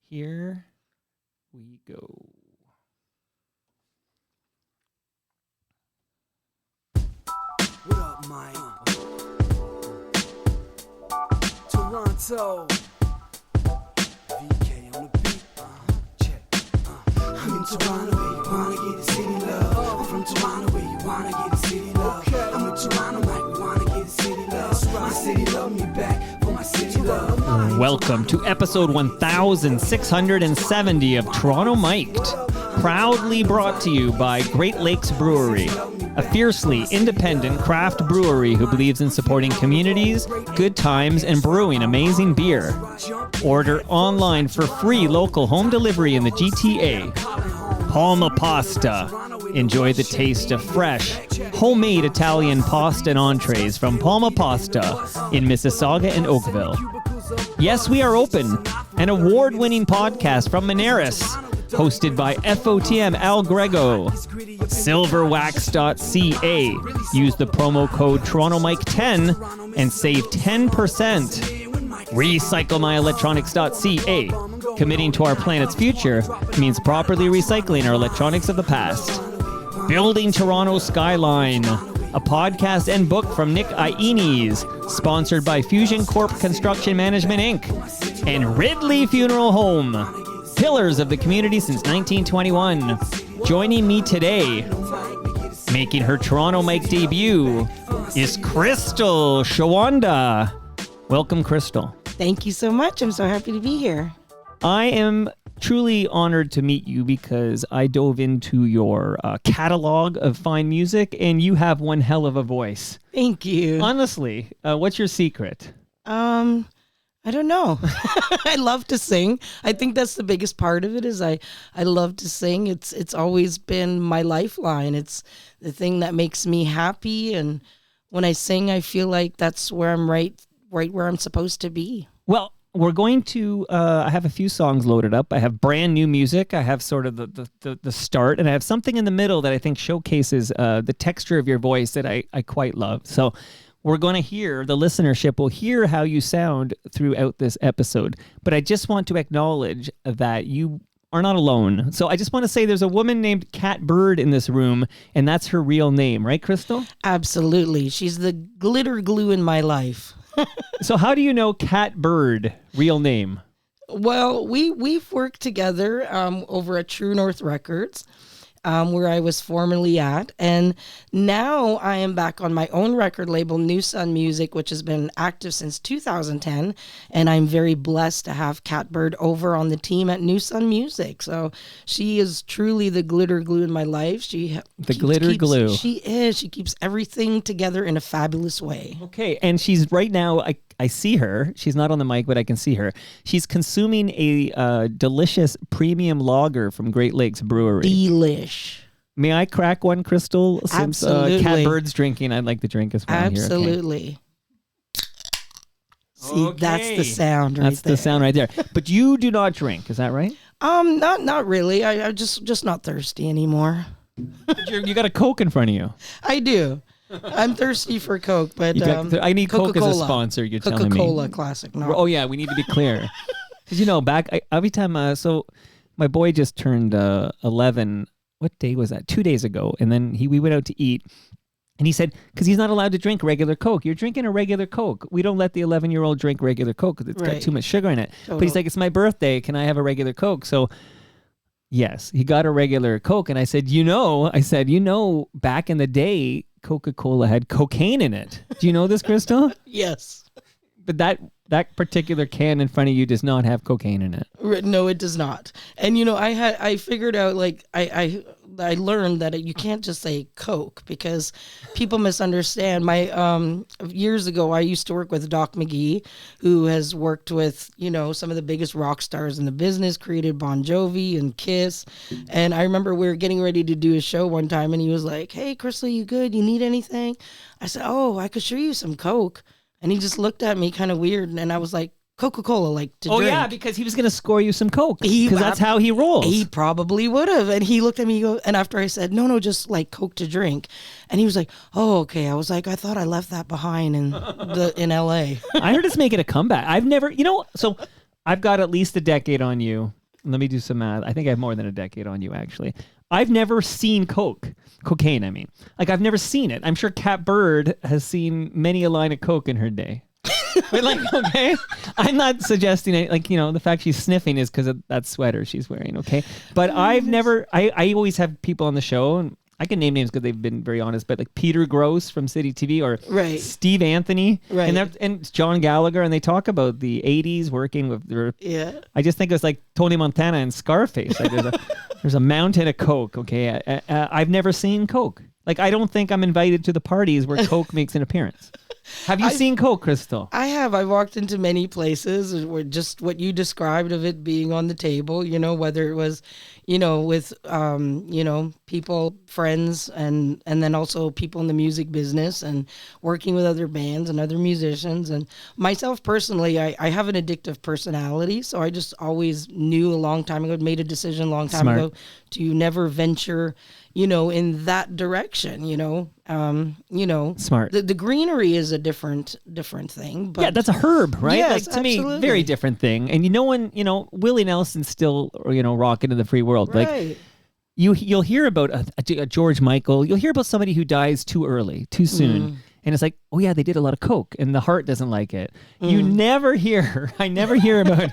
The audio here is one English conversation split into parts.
Here we go. What up, Mike? Toronto. VK on the beat. Check. I'm in Toronto where you wanna get the city love. I'm from Toronto where you wanna get the city love. I'm in Toronto like we wanna get the city love. My city love me back for my city love. Welcome to episode 1670 of Toronto Mic'd, proudly brought to you by Great Lakes Brewery, a fiercely independent craft brewery who believes in supporting communities, good times, and brewing amazing beer. Order online for free local home delivery in the GTA. Palma Pasta. Enjoy the taste of fresh, homemade Italian pasta and entrees from Palma Pasta in Mississauga and Oakville. Yes, we are open, an award-winning podcast from Moneris, hosted by FOTM Al Grego. Silverwax.ca. Use the promo code TorontoMike10 and save 10%. RecycleMyElectronics.ca. Committing to our planet's future means properly recycling our electronics of the past. Building Toronto Skyline, a podcast and book from Nick Iones, sponsored by Fusion Corp Construction Management Inc. and Ridley Funeral Home, pillars of the community since 1921. Joining me today, making her Toronto Mic debut, is Crystal Shawanda. Welcome, Crystal. Thank you so much. I'm so happy to be here. I am truly honored to meet you because I dove into your catalog of fine music, and you have one hell of a voice. Thank you. Honestly, what's your secret? I don't know. I love to sing. I think that's the biggest part of it is I love to sing. It's always been my lifeline. It's the thing that makes me happy, and when I sing, I feel like that's where I'm right where I'm supposed to be. Well, we're going to, I have a few songs loaded up. I have brand new music. I have sort of the start, and I have something in the middle that I think showcases the texture of your voice that I quite love. So we're going to hear, the listenership will hear how you sound throughout this episode. But I just want to acknowledge that you are not alone. So I just want to say there's a woman named Cat Bird in this room, and that's her real name, right, Crystal? Absolutely. She's the glitter glue in my life. So how do you know Cat Bird, real name? Well, we've worked together over at True North Records, where I was formerly at. And now I am back on my own record label, New Sun Music, which has been active since 2010. And I'm very blessed to have Cat Bird over on the team at New Sun Music. So she is truly the glitter glue in my life. Glitter glue. She is. She keeps everything together in a fabulous way. Okay. And she's right now, I see her. She's not on the mic, but I can see her. She's consuming a delicious premium lager from Great Lakes Brewery. Delish. May I crack one, Crystal? Since Cat Bird's drinking, I'd like to drink as well. Absolutely. Here. Okay. See, that's the sound right there. That's the sound right there. But you do not drink, is that right? Not really. I'm just not thirsty anymore. You got a Coke in front of you. I do. I'm thirsty for Coke, but I need Coca-Cola. Coke as a sponsor. You're telling me. Coca-Cola Classic. No. Oh yeah, we need to be clear. Because every time. So my boy just turned 11. What day was that? 2 days ago, and then we went out to eat, and he said because he's not allowed to drink regular Coke. You're drinking a regular Coke. We don't let the 11-year-old drink regular Coke because it's got too much sugar in it. Totally. But he's like, it's my birthday. Can I have a regular Coke? So. Yes, he got a regular Coke, and I said, back in the day, Coca-Cola had cocaine in it. Do you know this, Crystal? Yes. But that particular can in front of you does not have cocaine in it. No, it does not. And I figured out I learned that you can't just say Coke because people misunderstand. My years ago, I used to work with Doc McGee, who has worked with some of the biggest rock stars in the business, created Bon Jovi and Kiss. And I remember we were getting ready to do a show one time, and he was like, "Hey, Crystal, you good? You need anything?" I said, "Oh, I could show you some Coke." And he just looked at me kind of weird, and I was like, Coca-Cola, like to drink. Oh, yeah, because he was going to score you some Coke. Because that's how he rolls. He probably would have. And he looked at me, and after I said, no, just like Coke to drink. And he was like, oh, okay. I was like, I thought I left that behind in L.A. I heard it's making a comeback. I've never, so I've got at least a decade on you. let me do some math. I think I have more than a decade on you, actually. I've never seen cocaine, I mean. Like, I've never seen it. I'm sure Cat Bird has seen many a line of coke in her day. But like, okay, I'm not suggesting it, like, you know, the fact she's sniffing is because of that sweater she's wearing, okay? But I've never, I always have people on the show, and I can name names because they've been very honest, but like Peter Gross from City TV or Steve Anthony and John Gallagher, and they talk about the 80s working with their, I just think it was like Tony Montana and Scarface. Like there's a mountain of coke, okay? I've never seen coke. Like, I don't think I'm invited to the parties where coke makes an appearance. Have you seen coke, Crystal? I have. I walked into many places where just what you described of it being on the table, you know, whether it was, you know, with, you know, people, friends, and then also people in the music business and working with other bands and other musicians. And myself personally, I have an addictive personality. So I just always knew a long time ago, made a decision a long time ago to never venture, you know, in that direction, you know. Smart. The greenery is a different thing. But that's a herb, right? Yes, like, to me, very different thing. And Willie Nelson's still, you know, rocking in the free world. Right. Like, you'll hear about a George Michael. You'll hear about somebody who dies too early, too soon. And it's like, oh yeah, they did a lot of coke and the heart doesn't like it. I never hear about,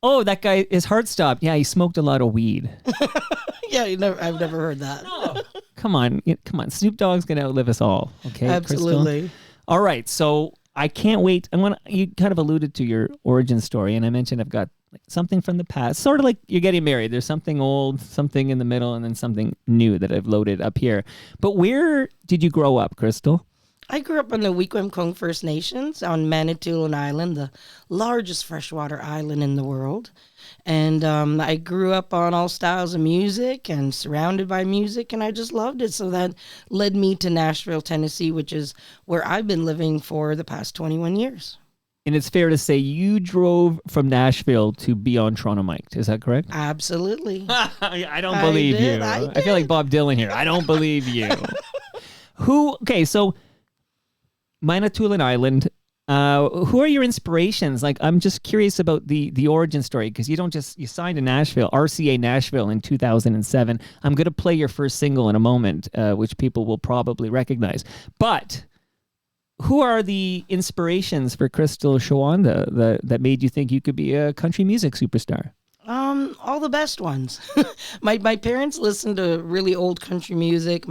oh, that guy, his heart stopped. Yeah, he smoked a lot of weed. I've never heard that. No. Come on. Snoop Dogg's going to outlive us all. Okay, absolutely. Crystal? All right. So I can't wait. You kind of alluded to your origin story, and I mentioned I've got something from the past, sort of like you're getting married. There's something old, something in the middle, and then something new that I've loaded up here. But where did you grow up, Crystal? I grew up on the Weequahic First Nations on Manitoulin Island, the largest freshwater island in the world. And I grew up on all styles of music and surrounded by music, and I just loved it. So that led me to Nashville, Tennessee, which is where I've been living for the past 21 years. And it's fair to say you drove from Nashville to be on Toronto Mic'd. Is that correct? Absolutely. I don't believe you. I feel like Bob Dylan here. I don't believe you. So Manitoulin Island, who are your inspirations? Like, I'm just curious about the origin story, because you signed to Nashville, RCA Nashville in 2007. I'm going to play your first single in a moment, which people will probably recognize. But who are the inspirations for Crystal Shawanda that made you think you could be a country music superstar? All the best ones. My parents listened to really old country music,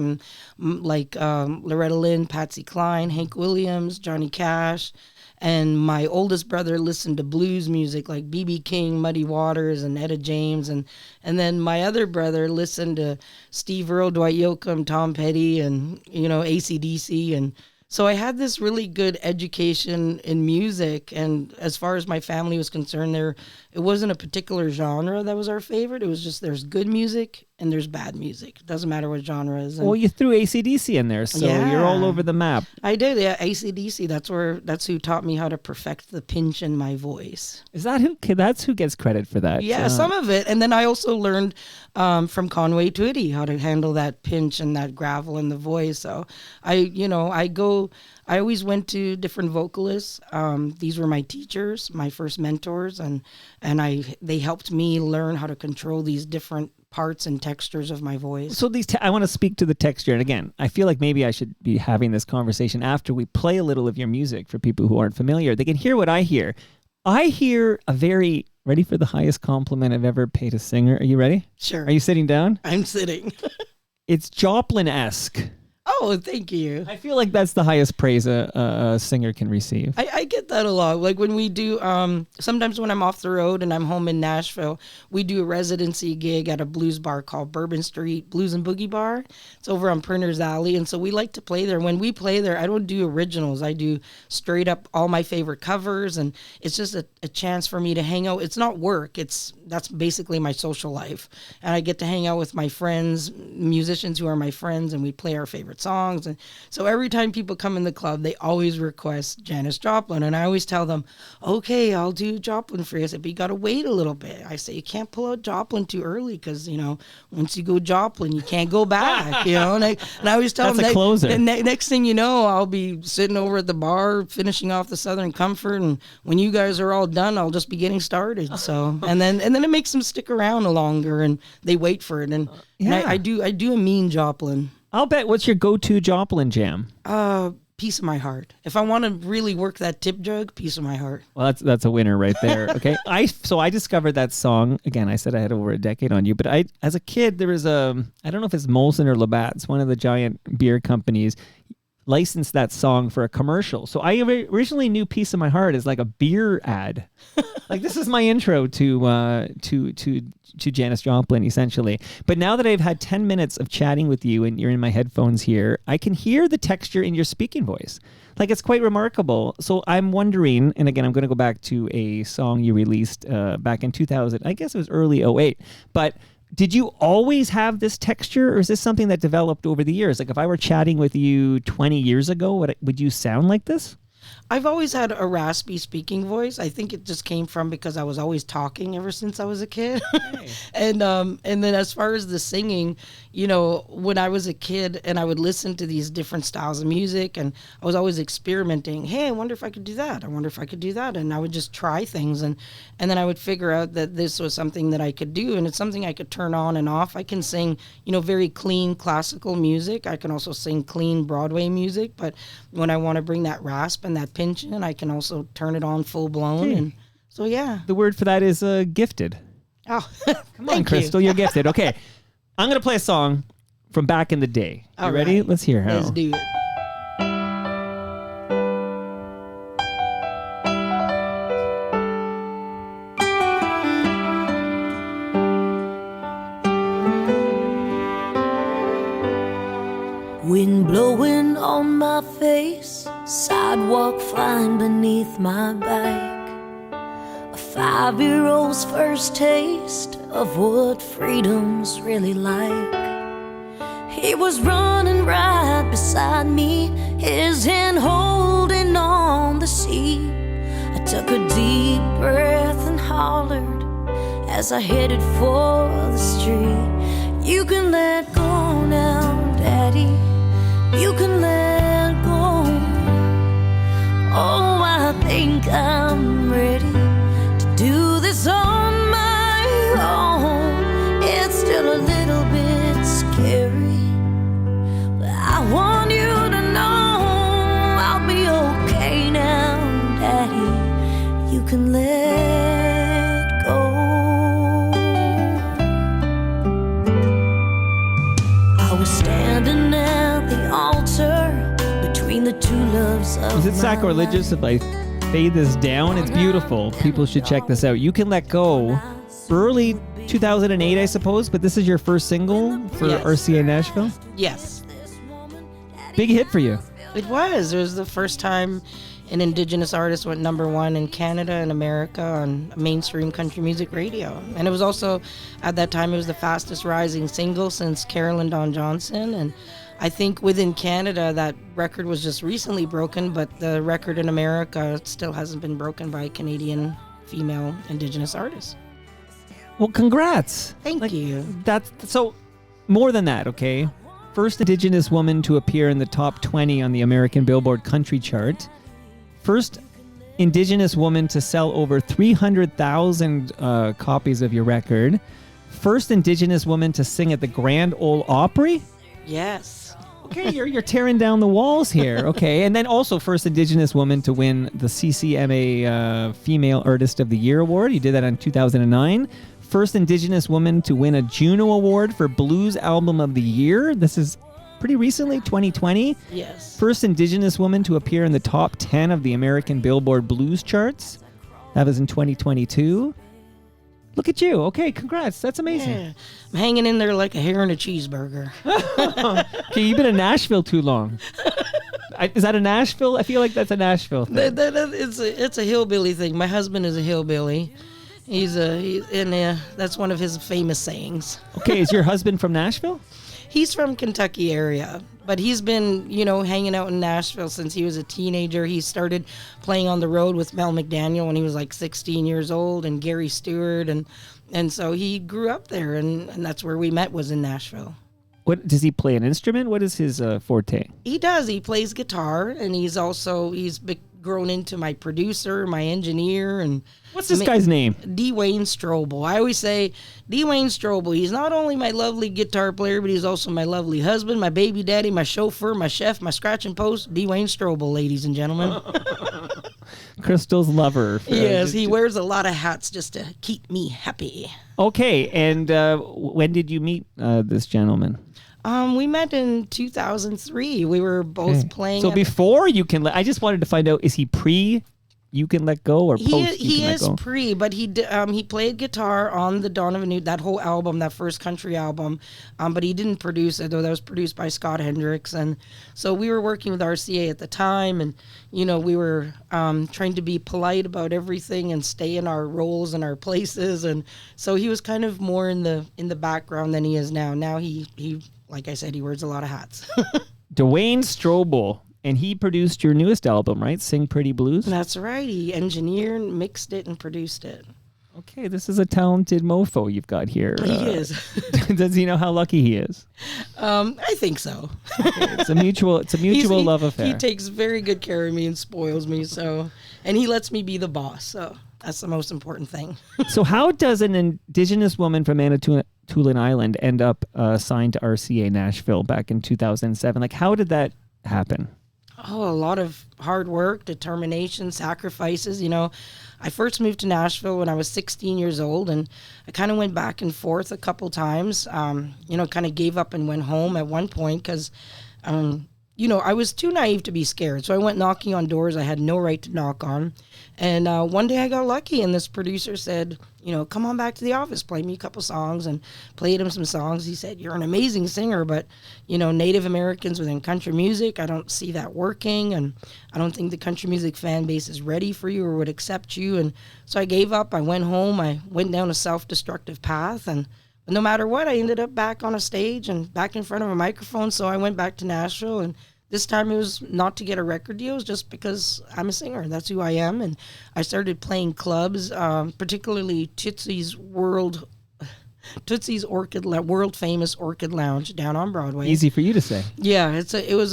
like Loretta Lynn, Patsy Cline, Hank Williams, Johnny Cash. And my oldest brother listened to blues music like B.B. King, Muddy Waters, and Etta James. And then my other brother listened to Steve Earle, Dwight Yoakam, Tom Petty, and, you know, AC/DC. And so I had this really good education in music, and as far as my family was concerned, it wasn't a particular genre that was our favorite. It was just there's good music and there's bad music. It doesn't matter what genre is. Well, you threw AC/DC in there, so you're all over the map. I did, yeah. AC/DC, that's who taught me how to perfect the pinch in my voice. Is that who? That's who gets credit for that? Yeah, some of it. And then I also learned from Conway Twitty how to handle that pinch and that gravel in the voice. So I always went to different vocalists. These were my teachers, my first mentors, and they helped me learn how to control these different parts and textures of my voice. So I want to speak to the texture. And again, I feel like maybe I should be having this conversation after we play a little of your music for people who aren't familiar. They can hear what I hear. I hear ready for the highest compliment I've ever paid a singer. Are you ready? Sure. Are you sitting down? I'm sitting. It's Joplin-esque. Oh, thank you. I feel like that's the highest praise a singer can receive. I get that a lot. Like when we do, sometimes when I'm off the road and I'm home in Nashville, we do a residency gig at a blues bar called Bourbon Street Blues and Boogie Bar. It's over on Printers Alley. And so we like to play there. When we play there, I don't do originals. I do straight up all my favorite covers. And it's just a chance for me to hang out. It's not work. That's basically my social life. And I get to hang out with my friends, musicians who are my friends, and we play our favorite songs songs. And so every time people come in the club, they always request Janis Joplin. And I always tell them, okay, I'll do Joplin for you. I said, but you got to wait a little bit. I say, you can't pull out Joplin too early because, once you go Joplin, you can't go back, And I always tell That's them, a closer. next thing you know, I'll be sitting over at the bar finishing off the Southern Comfort. And when you guys are all done, I'll just be getting started. So, and then it makes them stick around longer and they wait for it. And I do a mean Joplin. I'll bet. What's your go-to Joplin jam? Piece of My Heart. If I want to really work that tip jug, Piece of My Heart. Well, that's a winner right there. Okay. I discovered that song. Again, I said I had over a decade on you, but as a kid, there was I don't know if it's Molson or Labatt's, one of the giant beer companies, licensed that song for a commercial. So I originally knew Piece of My Heart as like a beer ad. Like, this is my intro to Janis Joplin, essentially. But now that I've had 10 minutes of chatting with you and you're in my headphones here, I can hear the texture in your speaking voice. Like, it's quite remarkable. So I'm wondering, and again, I'm going to go back to a song you released back in 2000. I guess it was early 08. But did you always have this texture, or is this something that developed over the years? Like, if I were chatting with you 20 years ago, would you sound like this? I've always had a raspy speaking voice. I think it just came from because I was always talking ever since I was a kid. Hey. And then as far as the singing, when I was a kid and I would listen to these different styles of music, and I was always experimenting. Hey, I wonder if I could do that. I wonder if I could do that. And I would just try things. And then I would figure out that this was something that I could do, and it's something I could turn on and off. I can sing, very clean classical music. I can also sing clean Broadway music. But when I want to bring that rasp and that pinch in, I can also turn it on full blown. And so, yeah. The word for that is gifted. Oh, come on, Crystal, you're gifted. Okay, I'm going to play a song from back in the day. You ready? Let's hear how. Let's do it. Wind blowing on my face, sidewalk flying beneath my bike. A 5-year-old's first taste of what freedom's really like. He was running right beside me, his hand holding on the seat. I took a deep breath and hollered as I headed for the street. You can let go now, Daddy. You can let go. Oh, I think I'm ready to do this on my own. It's still a little bit scary, but I want you to know I'll be okay now, Daddy. You can let go. I was standing at the altar between the two loves of Is it sacrilegious if I fade this down? It's beautiful. People should check this out. You Can Let Go. Early 2008, I suppose, but this is your first single for RCA Nashville? Yes. Big hit for you. It was. It was the first time an Indigenous artist went #1 in Canada and America on mainstream country music radio. And it was also, at that time, it was the fastest rising single since Carolyn Dawn Johnson. And I think within Canada, that record was just recently broken, but the record in America still hasn't been broken by a Canadian female Indigenous artist. Well, congrats. Thank you. That's so more than that, okay? First Indigenous woman to appear in the top 20 on the American Billboard Country Chart. First Indigenous woman to sell over 300,000 copies of your record. First Indigenous woman to sing at the Grand Ole Opry. Yes. Okay, you're tearing down the walls here. Okay, and then also first Indigenous woman to win the CCMA Female Artist of the Year Award. You did that in 2009. First Indigenous woman to win a Juno Award for Blues Album of the Year. This is pretty recently, 2020. Yes. First Indigenous woman to appear in the top 10 of the American Billboard Blues charts. That was in 2022. Look at you. Okay, congrats. That's amazing. Yeah. I'm hanging in there like a hair in a cheeseburger. Okay, you've been in Nashville too long. Is that a Nashville? I feel like that's a Nashville thing. It's a hillbilly thing. My husband is a hillbilly. That's one of his famous sayings. Okay, is your husband from Nashville? He's from Kentucky area, but he's been, hanging out in Nashville since he was a teenager. He started playing on the road with Mel McDaniel when he was like 16 years old, and Gary Stewart, and so he grew up there, and that's where we met, was in Nashville. What does he play, an instrument? What is his forte? He does. He plays guitar, and he's grown into my producer, my engineer, and what's this guy's name? Dwayne Strobel. I always say Dwayne Strobel. He's not only my lovely guitar player, but he's also my lovely husband, my baby daddy, my chauffeur, my chef, my scratch and post. Dwayne Strobel, ladies and gentlemen. Crystal's lover. Yes, he wears a lot of hats just to keep me happy. Okay, and when did you meet this gentleman? We met in 2003. We were both playing. So before You Can Let, I just wanted to find out, is he pre You Can Let Go or post You Can Let Go? He is pre, but he played guitar on the Dawn of a New, that whole album, that first country album, but he didn't produce it, though that was produced by Scott Hendricks. And so we were working with RCA at the time, and we were trying to be polite about everything and stay in our roles and our places. And so he was kind of more in the background than he is now. Now he like I said, he wears a lot of hats. Dwayne Strobel, and he produced your newest album, right? Sing Pretty Blues? That's right. He engineered, mixed it, and produced it. Okay, this is a talented mofo you've got here. He is. Does he know how lucky he is? I think so. Okay, it's a mutual love affair. He takes very good care of me and spoils me, and he lets me be the boss, so that's the most important thing. So how does an Indigenous woman from Manitoulin Island end up signed to RCA Nashville back in 2007? Like, how did that happen? Oh, a lot of hard work, determination, sacrifices. I first moved to Nashville when I was 16 years old, and I kind of went back and forth a couple times. Kind of gave up and went home at one point because, I was too naive to be scared. So I went knocking on doors I had no right to knock on. And one day I got lucky, and this producer said, come on back to the office, play me a couple songs, and played him some songs. He said, you're an amazing singer, but, Native Americans within country music, I don't see that working, and I don't think the country music fan base is ready for you or would accept you. And so I gave up. I went home. I went down a self-destructive path, and no matter what, I ended up back on a stage and back in front of a microphone. So I went back to Nashville, and this time it was not to get a record deal. It was just because I'm a singer. That's who I am. And I started playing clubs, particularly Tootsie's world famous Orchid Lounge down on Broadway. Easy for you to say. Yeah, it was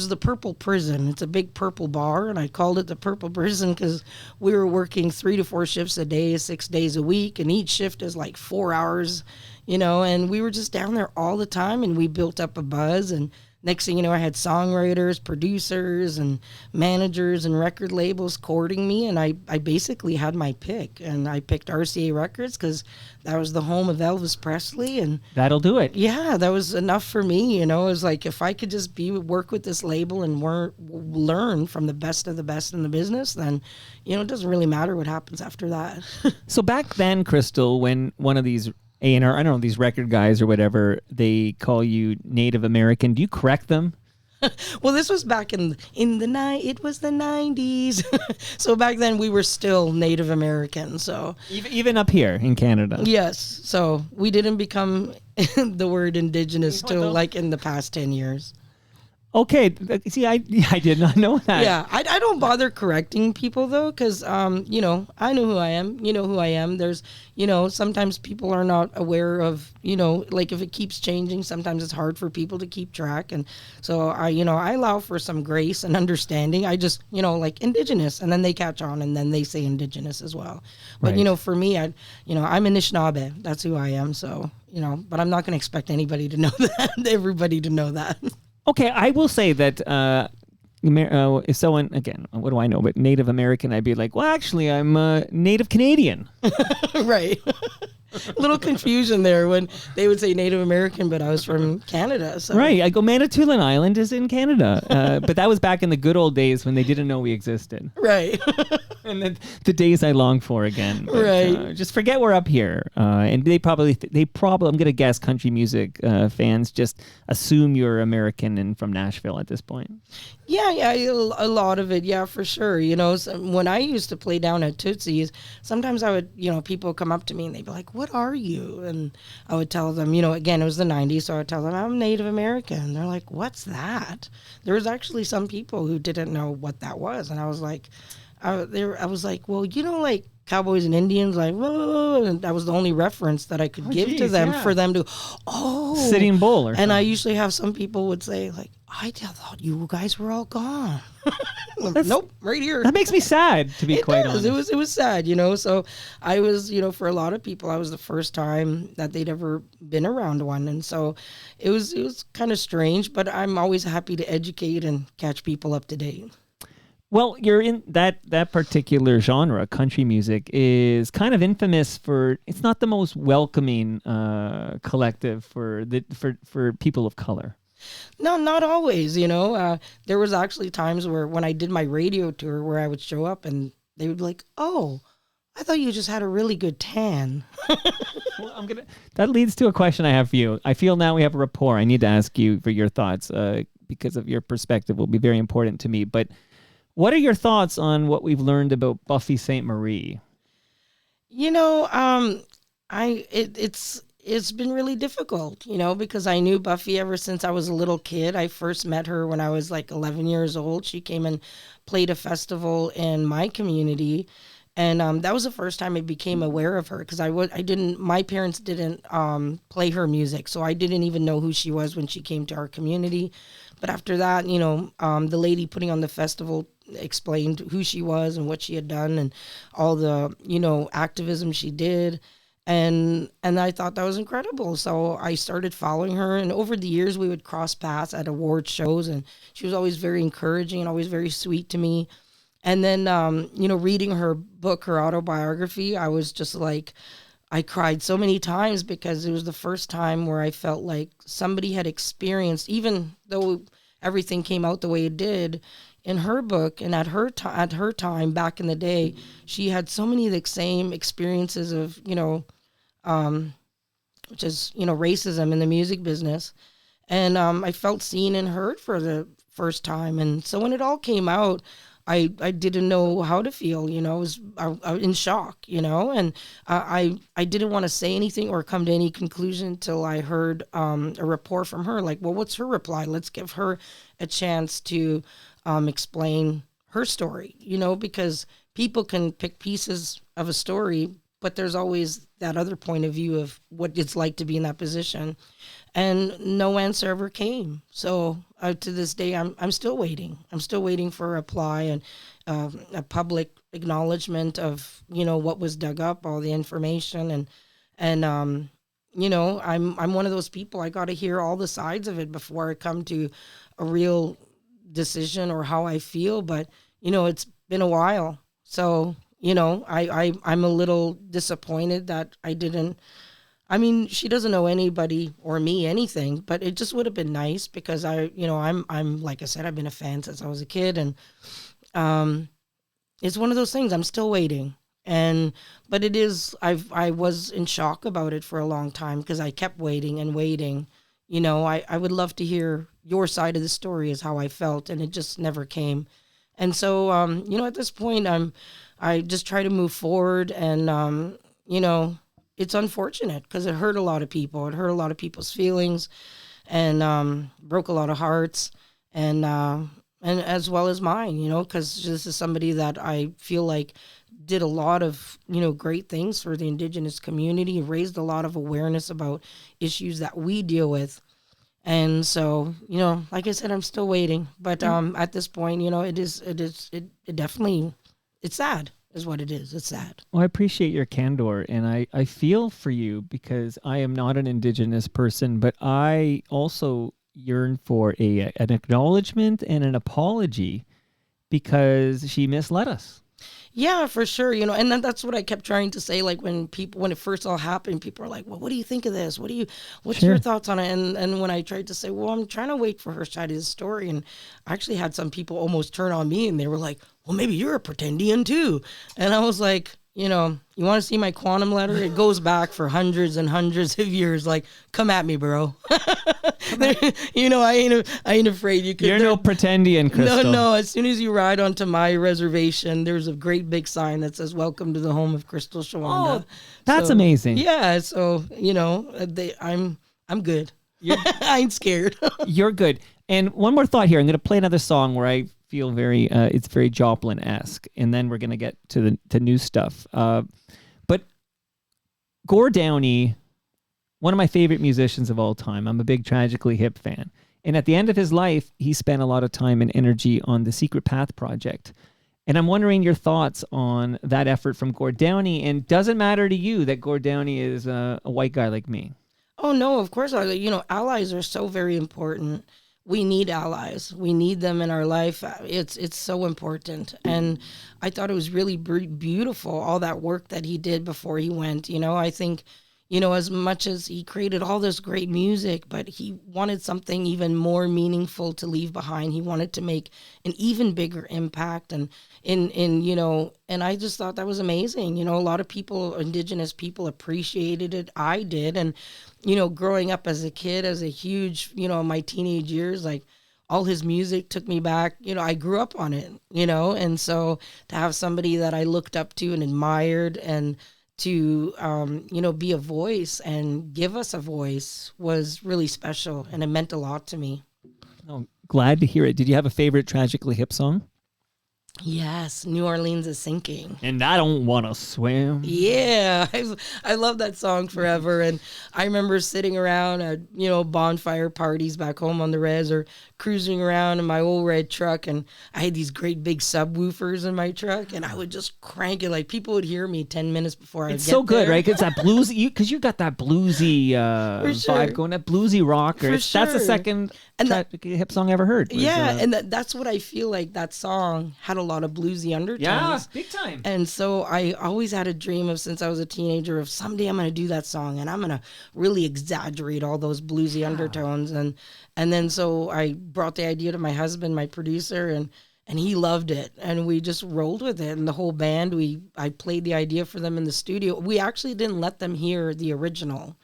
the Purple Prison. It's a big purple bar, and I called it the Purple Prison because we were working 3 to 4 shifts a day, 6 days a week, and each shift is like 4 hours, and we were just down there all the time, and we built up a buzz. And next thing you know, I had songwriters, producers, and managers and record labels courting me, and I basically had my pick. And I picked RCA Records because that was the home of Elvis Presley, and that'll do it. Yeah, that was enough for me. It was like, if I could just work with this label and learn from the best of the best in the business, then it doesn't really matter what happens after that. So back then, Crystal, when one of these A&R, I don't know, these record guys or whatever, they call you Native American, do you correct them? Well, this was back in the night. It was the 90s. So back then we were still Native American. So even up here in Canada. Yes. So we didn't become the word Indigenous till like in the past 10 years. Okay, see, I did not know that. Yeah, I don't bother correcting people, though, because, I know who I am. You know who I am. There's, sometimes people are not aware of, like if it keeps changing, sometimes it's hard for people to keep track. And so, I allow for some grace and understanding. I just, like Indigenous, and then they catch on, and then they say Indigenous as well. But, Right. For me, I'm Anishinaabe. That's who I am. So, but I'm not going to expect anybody to know that, everybody to know that. Okay, I will say that if someone, again, what do I know, but Native American, I'd be like, well, actually, I'm Native Canadian. Right. A little confusion there when they would say Native American, but I was from Canada. So. Right, I go, Manitoulin Island is in Canada. But that was back in the good old days when they didn't know we existed. Right. And then the days I long for again. But, Right. just forget we're up here. And they probably, I'm going to guess country music fans just assume you're American and from Nashville at this point. Yeah, a lot of it, yeah, for sure. When I used to play down at Tootsie's, sometimes I would, people would come up to me and they'd be like, "What are you?" And I would tell them, again, it was the 90s, so I would tell them, "I'm Native American." They're like, "What's that?" There was actually some people who didn't know what that was. And I was like, I was like, well, like cowboys and Indians, like, whoa, and that was the only reference that I could give to them for them to, Sitting Bull or something. And I usually have some people would say, like, I thought you guys were all gone. Nope, right here. That makes me sad, to be quite honest. It was sad, So I was, for a lot of people, I was the first time that they'd ever been around one, and so it was kind of strange. But I'm always happy to educate and catch people up to date. Well, you're in that particular genre. Country music is kind of infamous for it's not the most welcoming collective for people of color. No, not always. There was actually times where when I did my radio tour where I would show up and they would be like, "Oh, I thought you just had a really good tan." Well, that leads to a question I have for you. I feel now we have a rapport. I need to ask you for your thoughts because of your perspective will be very important to me. But what are your thoughts on what we've learned about Buffy St. Marie? It's been really difficult, because I knew Buffy ever since I was a little kid. I first met her when I was like 11 years old. She came and played a festival in my community. And that was the first time I became aware of her because my parents didn't play her music. So I didn't even know who she was when she came to our community. But after that, the lady putting on the festival explained who she was and what she had done and all the, activism she did. And I thought that was incredible. So I started following her. And over the years, we would cross paths at award shows. And she was always very encouraging and always very sweet to me. And then, reading her book, her autobiography, I was just like, I cried so many times because it was the first time where I felt like somebody had experienced, even though everything came out the way it did, in her book and at her time back in the day, she had so many of the same experiences of, which is, racism in the music business. And I felt seen and heard for the first time. And so when it all came out, I didn't know how to feel, I was in shock, and I didn't want to say anything or come to any conclusion until I heard a report from her, like, well, what's her reply? Let's give her a chance to explain her story, because people can pick pieces of a story, but there's always that other point of view of what it's like to be in that position. And no answer ever came. So to this day, I'm still waiting. I'm still waiting for a reply and a public acknowledgement of, what was dug up, all the information. And I'm one of those people, I got to hear all the sides of it before I come to a real decision or how I feel. But, it's been a while. So, I'm a little disappointed that I didn't. I mean, she doesn't know anybody or me anything, but it just would have been nice because I'm like I said, I've been a fan since I was a kid, and it's one of those things. I'm still waiting, but it is. I was in shock about it for a long time because I kept waiting and waiting. I would love to hear your side of the story, is how I felt, and it just never came. And so, at this point, I just try to move forward, and it's unfortunate because it hurt a lot of people. It hurt a lot of people's feelings, and broke a lot of hearts, and as well as mine. Because this is somebody that I feel like did a lot of great things for the Indigenous community, raised a lot of awareness about issues that we deal with. And so, like I said, I'm still waiting. But at this point, it definitely, it's sad is what it is. It's sad. Well, I appreciate your candor, and I feel for you because I am not an Indigenous person, but I also yearn for an acknowledgement and an apology because she misled us. Yeah, for sure. You know, and that's what I kept trying to say. Like when it first all happened, people are like, "Well, what do you think of this? What's Sure. your thoughts on it?" And when I tried to say, "Well, I'm trying to wait for her side of the story," and I actually had some people almost turn on me, and they were like, "Well, maybe you're a pretendian too," and I was like, you know, you want to see my quantum letter? It goes back for hundreds and hundreds of years. Like, come at me, bro. You know, I ain't afraid. You're no pretendian, Crystal. No. As soon as you ride onto my reservation, there's a great big sign that says "Welcome to the home of Crystal Shawanda." Oh, that's amazing. Yeah. So you know, I'm good. I ain't scared. You're good. And one more thought here. I'm going to play another song where I feel very, it's very Joplin-esque, and then we're going to get to the new stuff. But Gord Downie, one of my favorite musicians of all time. I'm a big Tragically Hip fan. And at the end of his life, he spent a lot of time and energy on the Secret Path project. And I'm wondering your thoughts on that effort from Gord Downie. And does it matter to you that Gord Downie is a white guy like me? Oh no, of course. You know, allies are so very important. We need allies. We need them in our life. It's so important. And I thought it was really beautiful, all that work that he did before he went. You know, I think, you know, as much as he created all this great music, but he wanted something even more meaningful to leave behind. He wanted to make an even bigger impact. And you know, and I just thought that was amazing. You know, a lot of people, Indigenous people, appreciated it. I did. And, you know, growing up as a kid, as a huge, you know, my teenage years, like all his music took me back. You know, I grew up on it, you know, and so to have somebody that I looked up to and admired and to, you know, be a voice and give us a voice was really special, and it meant a lot to me. Oh, glad to hear it. Did you have a favorite Tragically Hip song? Yes, New Orleans is sinking. And I don't want to swim. Yeah, I love that song forever. And I remember sitting around at, you know, bonfire parties back home on the res, or cruising around in my old red truck, and I had these great big subwoofers in my truck, and I would just crank it. Like, people would hear me 10 minutes before I get there. It's so good, right? It's that bluesy, because you got that bluesy sure. vibe going, that bluesy rocker. For That's the sure. second And Tragically Hip song I ever heard. Was, Yeah, and that's what I feel like that song had a lot of bluesy undertones. yeah, big time. And so I always had a dream of, since I was a teenager, of someday I'm going to do that song and I'm going to really exaggerate all those bluesy undertones. And then so I brought the idea to my husband, my producer, and he loved it. And we just rolled with it. And the whole band, I played the idea for them in the studio. We actually didn't let them hear the original,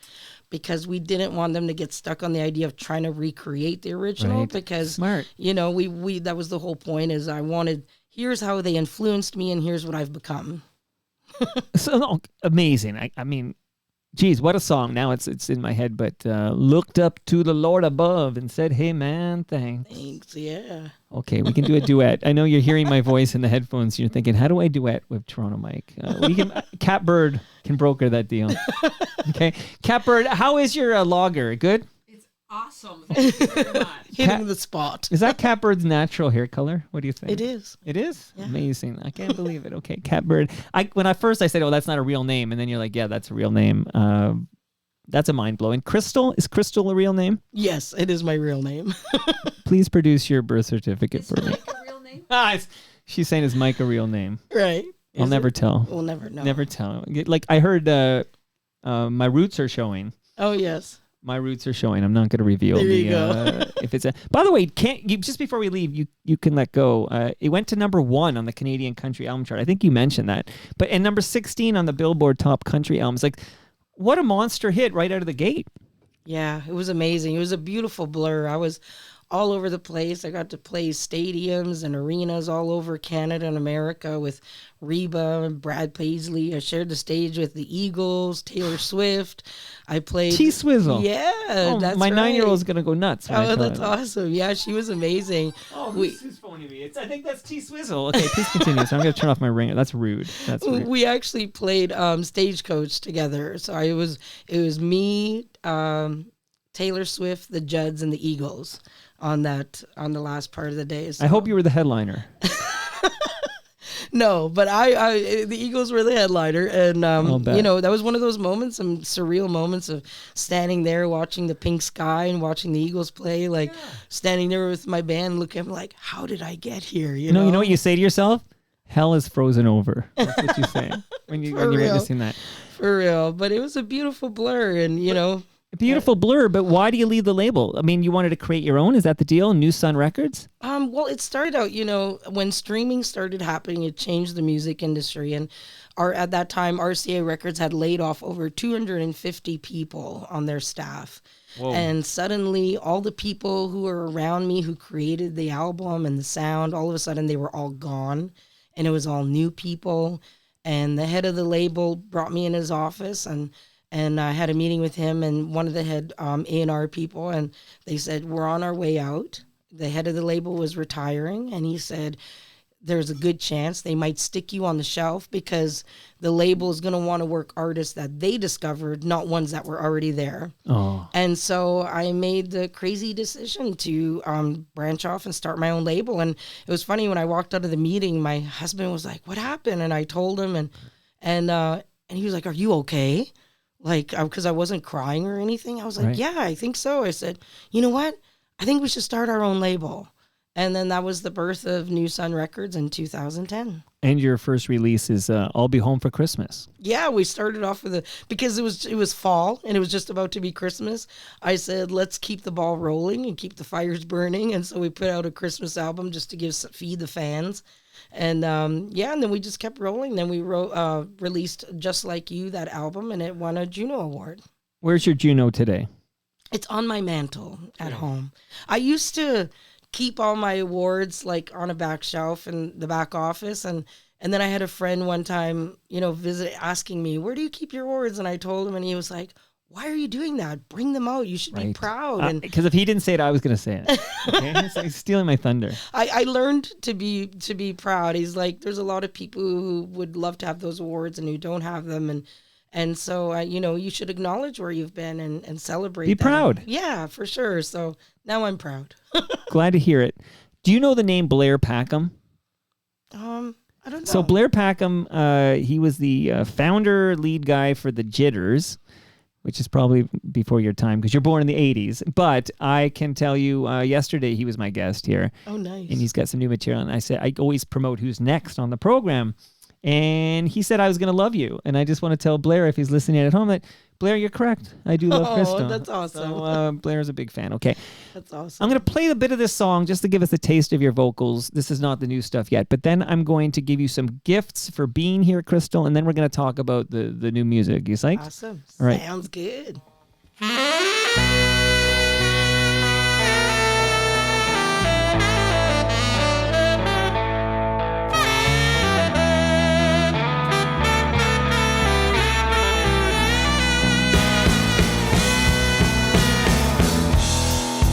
because we didn't want them to get stuck on the idea of trying to recreate the original. Right. Because, Smart. you know, we that was the whole point, is I wanted, here's how they influenced me and here's what I've become. So amazing. I mean, geez, what a song. Now it's in my head, but looked up to the Lord above and said, hey, man, thanks. Thanks, yeah. Okay, we can do a duet. I know you're hearing my voice in the headphones. You're thinking, how do I duet with Toronto Mike? Catbird can broker that deal. Okay, Catbird, how is your logger? Good? Awesome. Thank you very much. Hitting the spot. Is that Catbird's natural hair color? What do you think? It is. It is? Yeah. Amazing. I can't believe it. Okay, Catbird. When I first said, oh, that's not a real name. And then you're like, yeah, that's a real name. That's a mind-blowing. Crystal? Is Crystal a real name? Yes, it is my real name. Please produce your birth certificate Is for me. Mike a real name? She's saying, is Mike a real name? Right. I'll never tell. We'll never know. Never tell. Like, I heard my roots are showing. Oh, yes. My roots are showing. I'm not going to reveal There you go. if it's a. By the way, just before we leave, you can let go. It went to number 1 on the Canadian Country Album Chart. I think you mentioned that, and number 16 on the Billboard Top Country Albums. Like, what a monster hit right out of the gate. Yeah, it was amazing. It was a beautiful blur. I was all over the place. I got to play stadiums and arenas all over Canada and America with Reba and Brad Paisley. I shared the stage with the Eagles, Taylor Swift. I played T-Swizzle. Yeah, that's my right. 9-year-old's gonna go nuts. when I Oh, tell that's her. awesome. Yeah, she was amazing. Oh, who's phoning me? I think that's T-Swizzle. Okay, please continue. So I'm gonna turn off my ringer. That's rude. That's rude. We actually played Stagecoach together. So it was me, Taylor Swift, the Judds, and the Eagles on the last part of the day. So. I hope you were the headliner. No, but the Eagles were the headliner, and bet. you know, that was one of those moments, some surreal moments of standing there watching the pink sky and watching the Eagles play, standing there with my band, looking like, how did I get here? You know what you say to yourself? Hell is frozen over. That's what you say when you're real. witnessing that. For real. But it was a beautiful blur, and you know. A beautiful blur, but why do you leave the label? I mean, you wanted to create your own. Is that the deal? New Sun Records? Well, it started out, you know, when streaming started happening, it changed the music industry. And at that time, RCA Records had laid off over 250 people on their staff. Whoa. And suddenly, all the people who were around me who created the album and the sound, all of a sudden, they were all gone. And it was all new people. And the head of the label brought me in his office, and I had a meeting with him and one of the head A&R people, and they said, we're on our way out. The head of the label was retiring, and he said, there's a good chance they might stick you on the shelf because the label is going to want to work artists that they discovered, not ones that were already there. Oh. And so I made the crazy decision to branch off and start my own label. And it was funny, when I walked out of the meeting, my husband was like, what happened? And I told him, and he was like, are you okay? Like, because I wasn't crying or anything. I was like, Right. yeah, I think so. I said, you know what? I think we should start our own label. And then that was the birth of New Sun Records in 2010. And your first release is I'll Be Home for Christmas. Yeah, we started off with because it was fall and it was just about to be Christmas. I said, let's keep the ball rolling and keep the fires burning. And so we put out a Christmas album just to feed the fans. And and then we just kept rolling. Then we released Just Like You, that album, and it won a Juno Award. Where's your Juno today? It's on my mantle at home. I used to keep all my awards like on a back shelf in the back office, and then I had a friend one time, you know, visit asking me, where do you keep your awards? And I told him, and he was like, why are you doing that? Bring them out. You should be proud. And Because if he didn't say it, I was going to say it. Okay? It's like stealing my thunder. I learned to be proud. He's like, there's a lot of people who would love to have those awards and who don't have them. And so, you know, you should acknowledge where you've been and celebrate. Be that. proud. Yeah, for sure. So now I'm proud. Glad to hear it. Do you know the name Blair Packham? I don't know. So Blair Packham, he was the founder, lead guy for the Jitters, which is probably before your time because you're born in the 80s. But I can tell you, yesterday he was my guest here. Oh, nice. And he's got some new material. And I said, I always promote who's next on the program. And he said I was going to love you. And I just want to tell Blair, if he's listening at home, that Blair, you're correct. I do love Krista. That's awesome. So Blair's a big fan. Okay. That's awesome. I'm going to play a bit of this song just to give us a taste of your vocals. This is not the new stuff yet, but then I'm going to give you some gifts for being here, Crystal, and then we're going to talk about the new music. You psyched? Awesome. All right. Sounds good.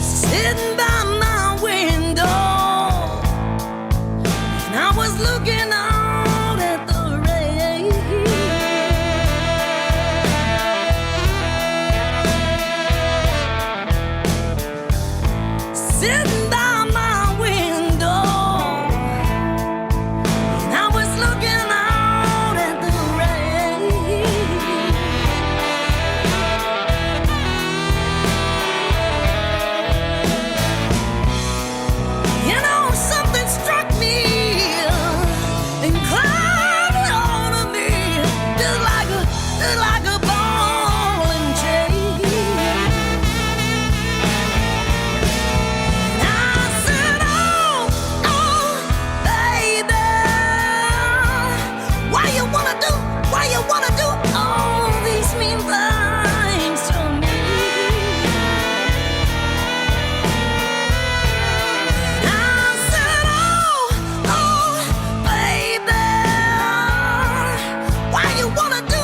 Sitting by my window, and I was looking out at the rain. Sitting by my window, and I was looking out at the rain. You know, something struck me and climbed on me, just like a ball and chain. And I said, oh, baby, why you wanna do all these mean things to me? I said, oh, baby, why you wanna do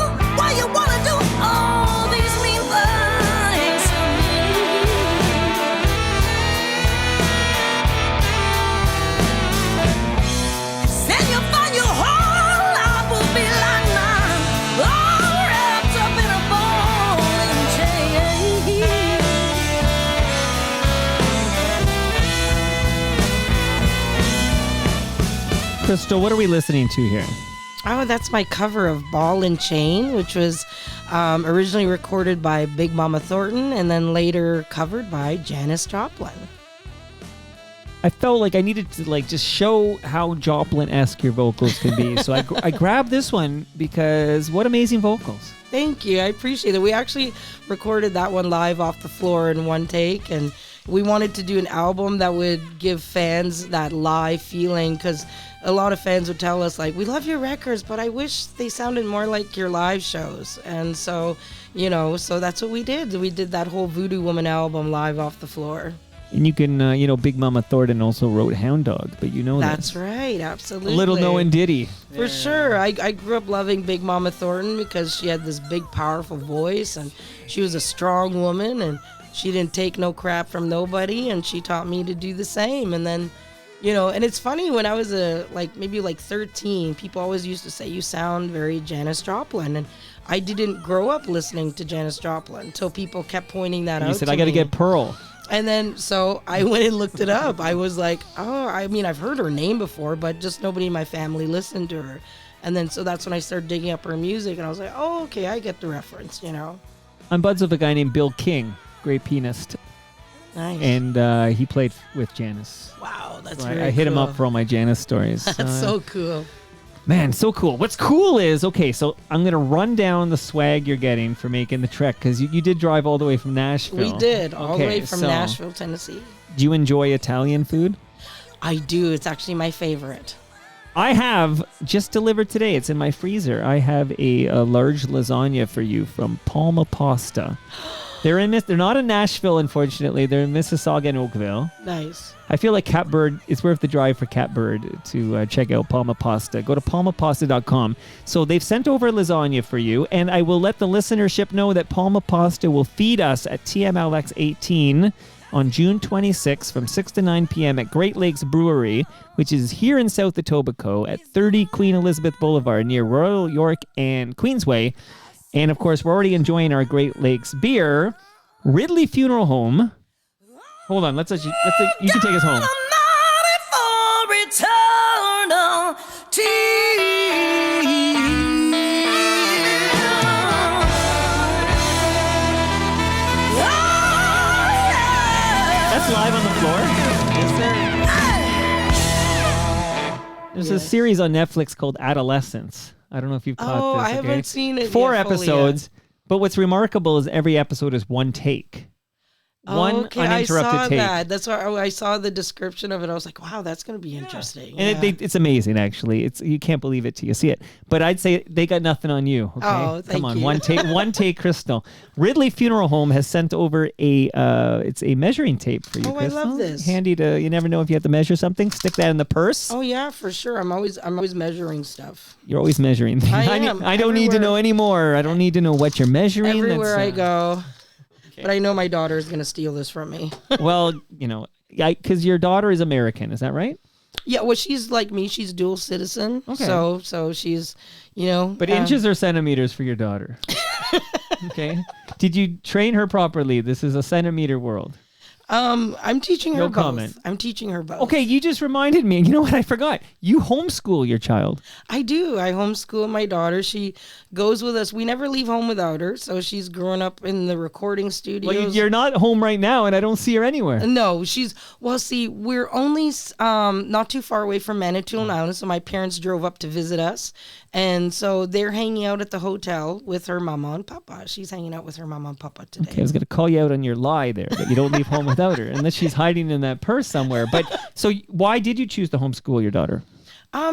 all these mean things to me? Then you find your whole life will be like mine, all wrapped up in a ball and chain. Crystal, what are we listening to here? Oh, that's my cover of Ball and Chain, which was originally recorded by Big Mama Thornton and then later covered by Janis Joplin. I felt like I needed to like just show how Joplin-esque your vocals can be. So I grabbed this one because what amazing vocals. Thank you. I appreciate it. We actually recorded that one live off the floor in one take, and we wanted to do an album that would give fans that live feeling, because a lot of fans would tell us, like, we love your records, but I wish they sounded more like your live shows. And so, so that's what we did. We did that whole Voodoo Woman album live off the floor. And you can, Big Mama Thornton also wrote Hound Dog, but That's right, absolutely. A little known ditty. For sure. I grew up loving Big Mama Thornton because she had this big, powerful voice, and she was a strong woman, and she didn't take no crap from nobody, and she taught me to do the same. And then, and it's funny, when I was maybe 13, people always used to say, you sound very Janis Joplin. And I didn't grow up listening to Janis Joplin until people kept pointing that out. You said, I got to get Pearl. And then, so I went and looked it up. I was like, oh, I mean, I've heard her name before, but just nobody in my family listened to her. And then, so that's when I started digging up her music, and I was like, oh, okay, I get the reference, I'm buds with a guy named Bill King, great pianist. Nice. And he played with Janis. Wow, that's So very I hit him cool. up for all my Janis stories. That's so cool. Man, so cool. What's cool is, okay, so I'm going to run down the swag you're getting for making the trek, because you did drive all the way from Nashville. We did, all the Okay, way from so Nashville, Tennessee. Do you enjoy Italian food? I do. It's actually my favorite. I have just delivered today. It's in my freezer. I have a large lasagna for you from Palma Pasta. They're not in Nashville, unfortunately. They're in Mississauga and Oakville. Nice. I feel like Catbird, it's worth the drive for Catbird to check out Palma Pasta. Go to palmapasta.com. So they've sent over lasagna for you, and I will let the listenership know that Palma Pasta will feed us at TMLX 18 on June 26 from 6 to 9 p.m. at Great Lakes Brewery, which is here in South Etobicoke at 30 Queen Elizabeth Boulevard near Royal York and Queensway. And, of course, we're already enjoying our Great Lakes beer. Ridley Funeral Home. Hold on. You can take us home. That's live on the floor? There's a series on Netflix called Adolescence. I don't know if you've caught this. I haven't seen it 4 yet fully episodes. But what's remarkable is every episode is one take. One okay, uninterrupted I saw take. that. That's why I saw the description of it. I was like, wow, that's going to be interesting. And it's amazing, actually. You can't believe it till you see it. But I'd say they got nothing on you. Okay? Oh, thank Come on, you. one take, Crystal. Ridley Funeral Home has sent over it's a measuring tape for you, Oh, I Crystal. love this. Handy you never know if you have to measure something. Stick that in the purse. Oh yeah, for sure. I'm always measuring stuff. You're always measuring things. I am. I don't need to know anymore. I don't need to know what you're measuring. Everywhere I go. But I know my daughter is going to steal this from me. Well, because your daughter is American, is that right? Yeah, well, she's like me. She's dual citizen. Okay. So she's, But inches or centimeters for your daughter? Okay. Did you train her properly? This is a centimeter world. I'm teaching her No both. comment. I'm teaching her both. Okay, you just reminded me. You know what? I forgot. You homeschool your child. I do. I homeschool my daughter. She goes with us. We never leave home without her. So she's growing up in the recording studios. Well, you're not home right now, and I don't see her anywhere. No, see, we're only not too far away from Manitoulin Island, so my parents drove up to visit us. And so they're hanging out at the hotel with her mama and papa. She's hanging out with her mama and papa today. Okay, I was going to call you out on your lie there, that you don't leave home without her, unless she's hiding in that purse somewhere. But so why did you choose to homeschool your daughter?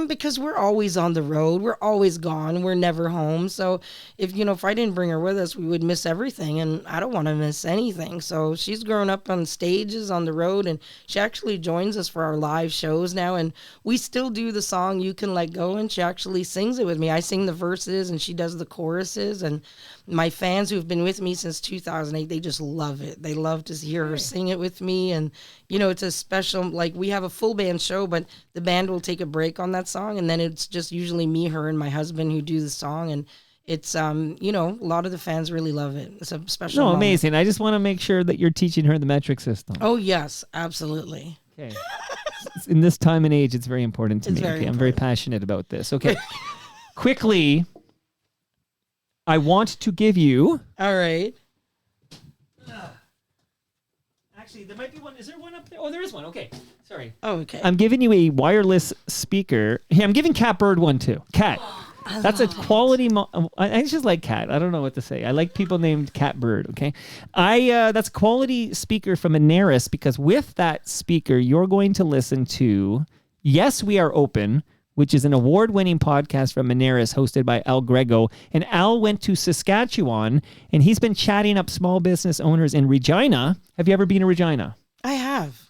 Because we're always on the road. We're always gone. We're never home. So if I didn't bring her with us, we would miss everything. And I don't want to miss anything. So she's grown up on stages on the road, and she actually joins us for our live shows now. And we still do the song "You Can Let Go," and she actually sings it with me. I sing the verses and she does the choruses. And my fans who've been with me since 2008, they just love it. They love to hear her sing it with me. And it's a special, we have a full band show, but the band will take a break on that song, and then it's just usually me, her, and my husband who do the song. And it's a lot of the fans really love it. It's a special moment. Amazing. I just want to make sure that you're teaching her the metric system. Oh yes, absolutely. Okay. In this time and age, it's very important to me. Very I'm very important. passionate about this. Okay. Quickly, I want to give you All right. Actually, there might be one. Is there one up there? Oh, there is one. Okay. Sorry. Oh, okay. I'm giving you a wireless speaker. Here, I'm giving Cat Bird one too. Cat. That's a quality. I just like Cat. I don't know what to say. I like people named Cat Bird. Okay. That's a quality speaker from Anaris, because with that speaker, you're going to listen to Yes, We Are Open, which is an award-winning podcast from Anaris hosted by Al Grego. And Al went to Saskatchewan, and he's been chatting up small business owners in Regina. Have you ever been to Regina? I have.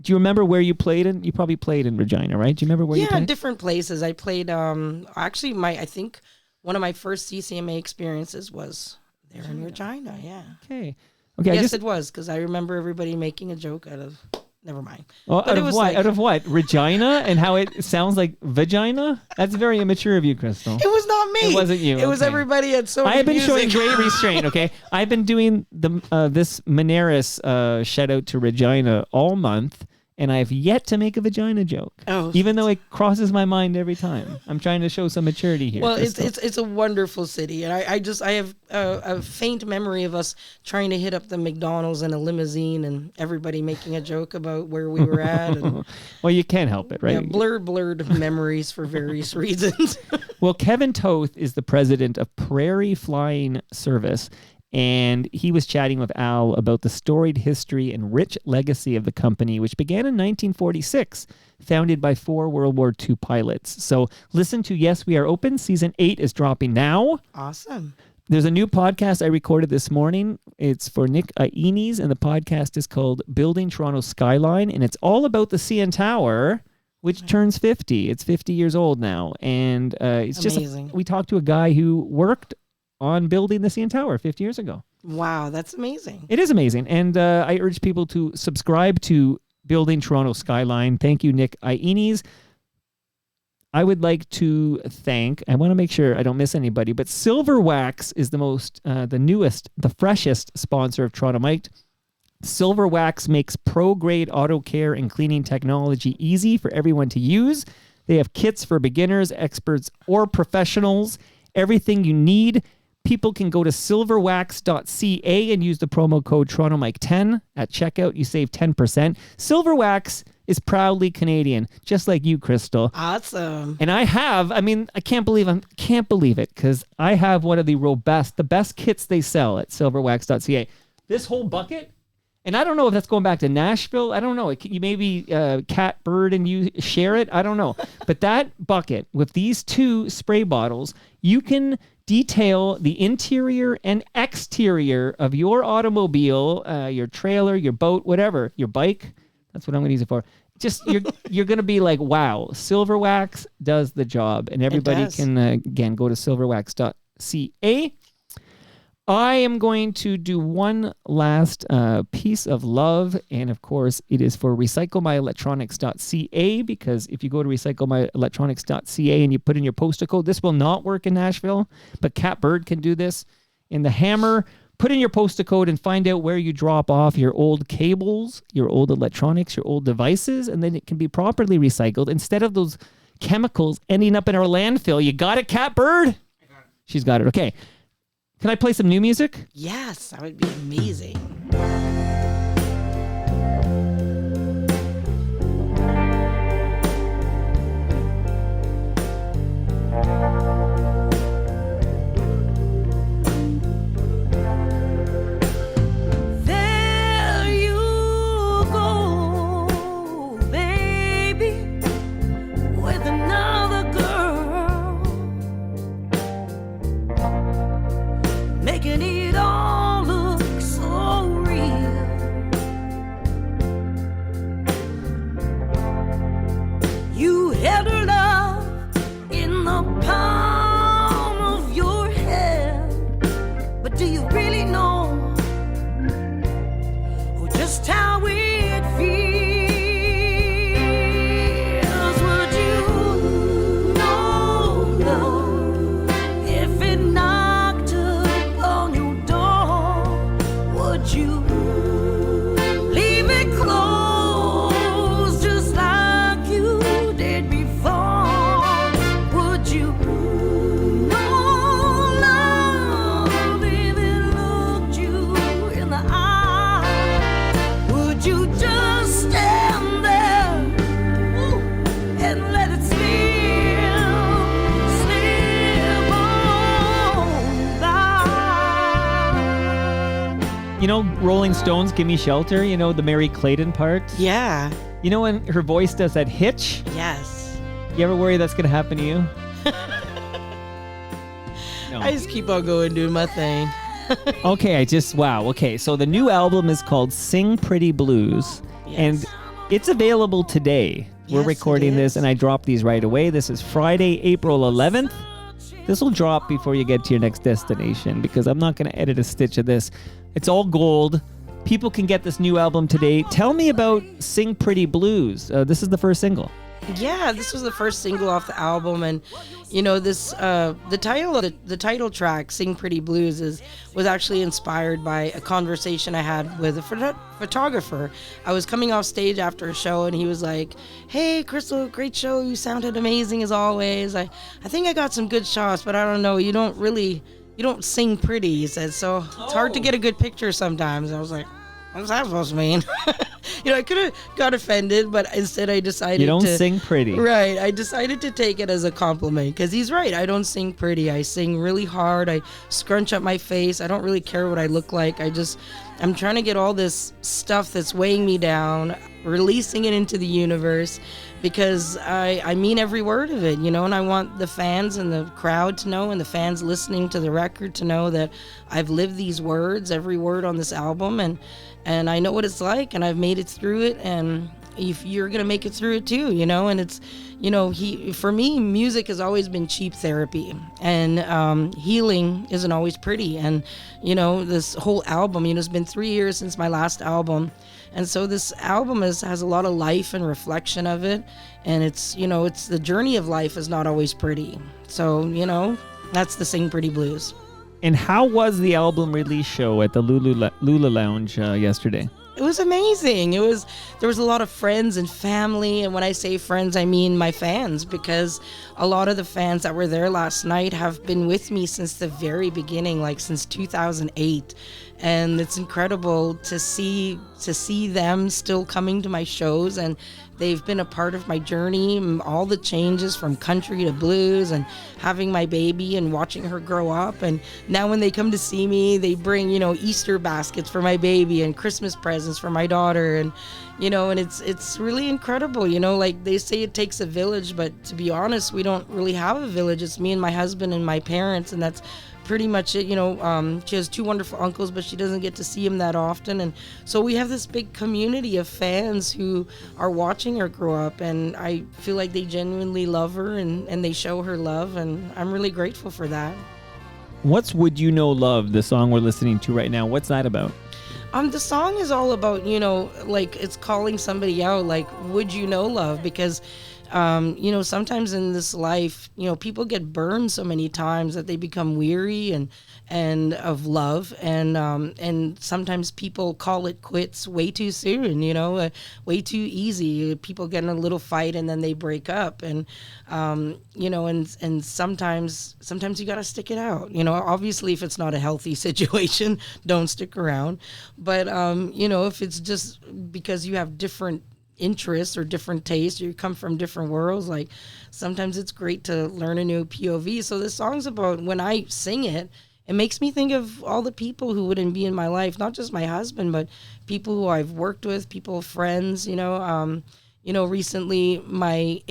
Do you remember where you played in? You probably played in Regina, right? Do you remember where you Yeah, played? different places. I played. Actually, I think one of my first CCMA experiences was there in Regina. Yeah. Okay. Okay. Yes, it was, because I remember everybody making a joke out of. Never mind. Well, But out it of was what? like- Out of what? Regina and how it sounds like vagina? That's very immature of you, Crystal. It was not me. It wasn't you, It was okay. everybody at Sony I have been showing Music. great restraint, okay? I've been doing this Moneris shout out to Regina all month, and I have yet to make a vagina joke. Oh. Even though it crosses my mind every time. I'm trying to show some maturity here. Well, Crystal. it's a wonderful city, and I have a faint memory of us trying to hit up the McDonald's in a limousine, and everybody making a joke about where we were at, and Well, you can't help it, right? yeah, blurred memories for various reasons. Well, Kevin Toth is the president of Prairie Flying Service, and he was chatting with Al about the storied history and rich legacy of the company, which began in 1946, founded by 4 World War II pilots. So listen to Yes, We Are Open. Season 8 is dropping now. Awesome. There's a new podcast I recorded this morning. It's for Nick Iones, and the podcast is called Building Toronto Skyline, and it's all about the CN Tower, which turns 50. It's 50 years old now, and it's Amazing. we talked to a guy who worked on building the CN Tower 50 years ago. Wow, that's amazing. It is amazing, and I urge people to subscribe to Building Toronto Skyline. Thank you, Nick Iones. I would like to thank, I want to make sure I don't miss anybody, but Silver Wax is the newest, the freshest sponsor of Toronto Mic'd. Silver Wax makes pro-grade auto care and cleaning technology easy for everyone to use. They have kits for beginners, experts, or professionals. Everything you need. People can go to silverwax.ca and use the promo code TorontoMike10 at checkout. You save 10%. Silver Wax is proudly Canadian, just like you, Crystal. Awesome. And I can't believe it, because I have one of the best kits they sell at silverwax.ca. This whole bucket, and I don't know if that's going back to Nashville. I don't know. You maybe Cat Bird and you share it. I don't know. But that bucket with these 2 spray bottles, you can detail the interior and exterior of your automobile, your trailer, your boat, whatever, your bike. That's what I'm going to use it for. Just you're going to be like, wow, Silver Wax does the job, and everybody does. can again go to silverwax.ca. I am going to do one last piece of love, and of course, it is for recyclemyelectronics.ca, because if you go to recyclemyelectronics.ca and you put in your postal code, this will not work in Nashville, but Cat Bird can do this. In the Hammer, put in your postal code and find out where you drop off your old cables, your old electronics, your old devices, and then it can be properly recycled instead of those chemicals ending up in our landfill. You got it, Cat Bird? I got it. She's got it. Okay. Can I play some new music? Yes, that would be amazing. There you go, baby, with another girl, making it all look so real. You held her love in the palm of your hand, but do you really know just how it feels? Would you know love if it knocked upon your door? Would you leave it closed just like you did before? Would you know love if it looked you in the eye? Would You know, Rolling Stones, Gimme Shelter, you know, the Mary Clayton part? Yeah. You know when her voice does that hitch? Yes. You ever worry that's going to happen to you? No. I just keep on going doing my thing. Okay, wow. Okay, so the new album is called Sing Pretty Blues. Yes. And it's available today. We're Yes, recording it this is. and I dropped these right away. This is Friday, April 11th. This will drop before you get to your next destination because I'm not going to edit a stitch of this. It's all gold. People can get this new album today. Tell me about Sing Pretty Blues. This is the first single. Yeah, this was the first single off the album, and you know this the title of the title track, "Sing Pretty Blues," was actually inspired by a conversation I had with a photographer. I was coming off stage after a show, and he was like, "Hey, Crystal, great show. You sounded amazing as always. I think I got some good shots, but I don't know. You don't sing pretty," he said. So it's hard to get a good picture sometimes. I was like, what's that supposed to mean? You know, I could have got offended, but instead I decided You don't to sing pretty. Right. I decided to take it as a compliment because he's right. I don't sing pretty. I sing really hard. I scrunch up my face. I don't really care what I look like. I'm trying to get all this stuff that's weighing me down, releasing it into the universe because I mean every word of it, you know, and I want the fans and the crowd to know and the fans listening to the record to know that I've lived these words, every word on this album, and I know what it's like, and I've made it through it, and if you're gonna make it through it too, you know. And it's, you know, for me, music has always been cheap therapy, and healing isn't always pretty. And you know, this whole album, you know, it's been 3 years since my last album, and so this album has a lot of life and reflection of it, and it's, you know, it's the journey of life is not always pretty. So you know, that's the Sing Pretty Blues. And how was the album release show at the Lula Lounge yesterday? It was amazing. There was a lot of friends and family, and when I say friends, I mean my fans, because a lot of the fans that were there last night have been with me since the very beginning, like since 2008. And it's incredible to see them still coming to my shows, and they've been a part of my journey, all the changes from country to blues, and having my baby and watching her grow up. And now when they come to see me, they bring, you know, Easter baskets for my baby and Christmas presents for my daughter, and you know, and it's really incredible. You know, like they say it takes a village, but to be honest, we don't really have a village. It's me and my husband and my parents, and that's pretty much it. You know, she has 2 wonderful uncles, but she doesn't get to see them that often, and so we have this big community of fans who are watching her grow up, and I feel like they genuinely love her, and they show her love, and I'm really grateful for that. What's Would You Know Love, the song we're listening to right now? What's that about? The song is all about, you know, like it's calling somebody out, like, would you know love? Because you know, sometimes in this life, you know, people get burned so many times that they become weary and of love, and sometimes people call it quits way too soon, you know, way too easy. People get in a little fight and then they break up, and you know, and sometimes you got to stick it out. You know, obviously if it's not a healthy situation, don't stick around. But you know, if it's just because you have different interests or different tastes, or you come from different worlds, like sometimes it's great to learn a new POV. So this song's about, when I sing it, it makes me think of all the people who wouldn't be in my life, not just my husband, but people who I've worked with, people, friends, you know. You know, recently my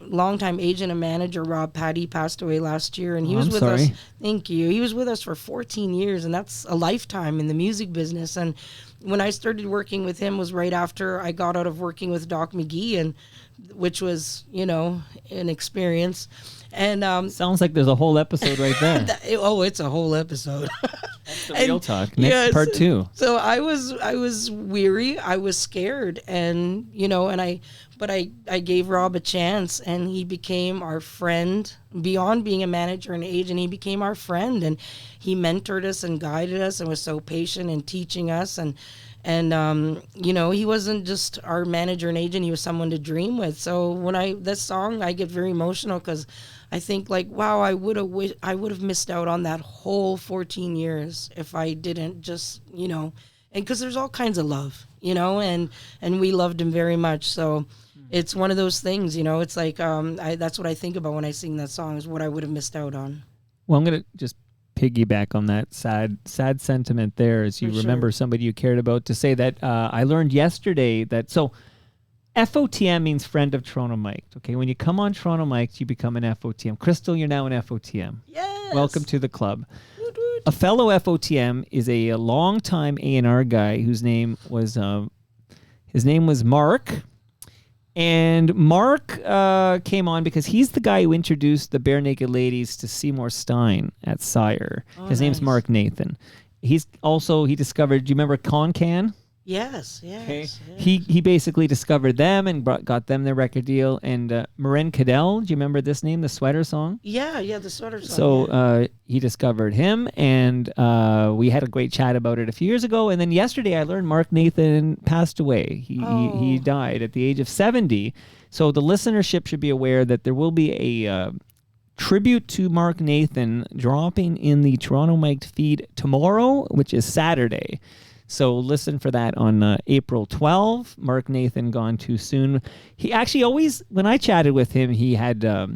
longtime agent and manager, Rob Patty, passed away last year, and he was with us. Thank you. He was with us for 14 years, and that's a lifetime in the music business. And when I started working with him was right after I got out of working with Doc McGee, and which was, you know, an experience. And Sounds like there's a whole episode right there. It's a whole episode. That's the real talk. Next, part 2. So I was weary. I was scared, and you know, but I gave Rob a chance, and he became our friend. Beyond being a manager and agent, he became our friend, and he mentored us and guided us, and was so patient in teaching us. And you know, he wasn't just our manager and agent; he was someone to dream with. So when this song, I get very emotional because I think, like, wow, I would have missed out on that whole 14 years if I didn't just, you know, and because there's all kinds of love, you know, and we loved him very much. So it's one of those things, you know. It's like that's what I think about when I sing that song, is what I would have missed out on. Well, I'm gonna just piggyback on that sad sentiment there as you remember somebody you cared about, to say that I learned yesterday that FOTM means friend of Toronto Mic'd. Okay, when you come on Toronto Mic'd, you become an FOTM. Crystal, you're now an FOTM. Yes. Welcome to the club. Woot woot. A fellow FOTM is a longtime A&R guy whose name was Mark. And Mark came on because he's the guy who introduced the Bare Naked Ladies to Seymour Stein at Sire. His name's Mark Nathan. He discovered, do you remember Can? Yes. Okay. He basically discovered them and got them their record deal. And Maren Cadell, do you remember this name, the Sweater song? Yeah, the sweater song. So he discovered him, and we had a great chat about it a few years ago. And then yesterday I learned Mark Nathan passed away. He died at the age of 70. So the listenership should be aware that there will be a tribute to Mark Nathan dropping in the Toronto Mic'd feed tomorrow, which is Saturday. So listen for that on April 12. Mark Nathan gone too soon. He actually always, when I chatted with him, he had I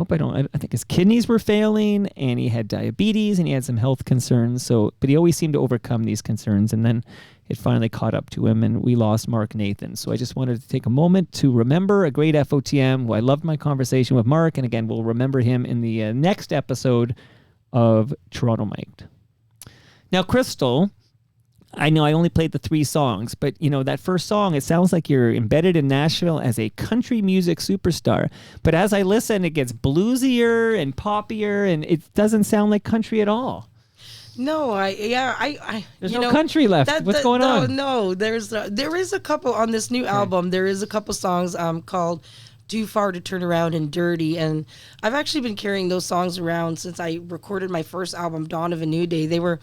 think his kidneys were failing, and he had diabetes, and he had some health concerns. But he always seemed to overcome these concerns, and then it finally caught up to him, and we lost Mark Nathan. So I just wanted to take a moment to remember a great FOTM who I loved my conversation with Mark, and again, we'll remember him in the next episode of Toronto Mic'd. Now, Crystal, I know I only played the 3 songs, but, that first song, it sounds like you're embedded in Nashville as a country music superstar. But as I listen, it gets bluesier and poppier, and it doesn't sound like country at all. No, There's no country left. What's going on? No, there is a couple on this new album. There is a couple songs called Too Far to Turn Around and Dirty, and I've actually been carrying those songs around since I recorded my first album, Dawn of a New Day. They were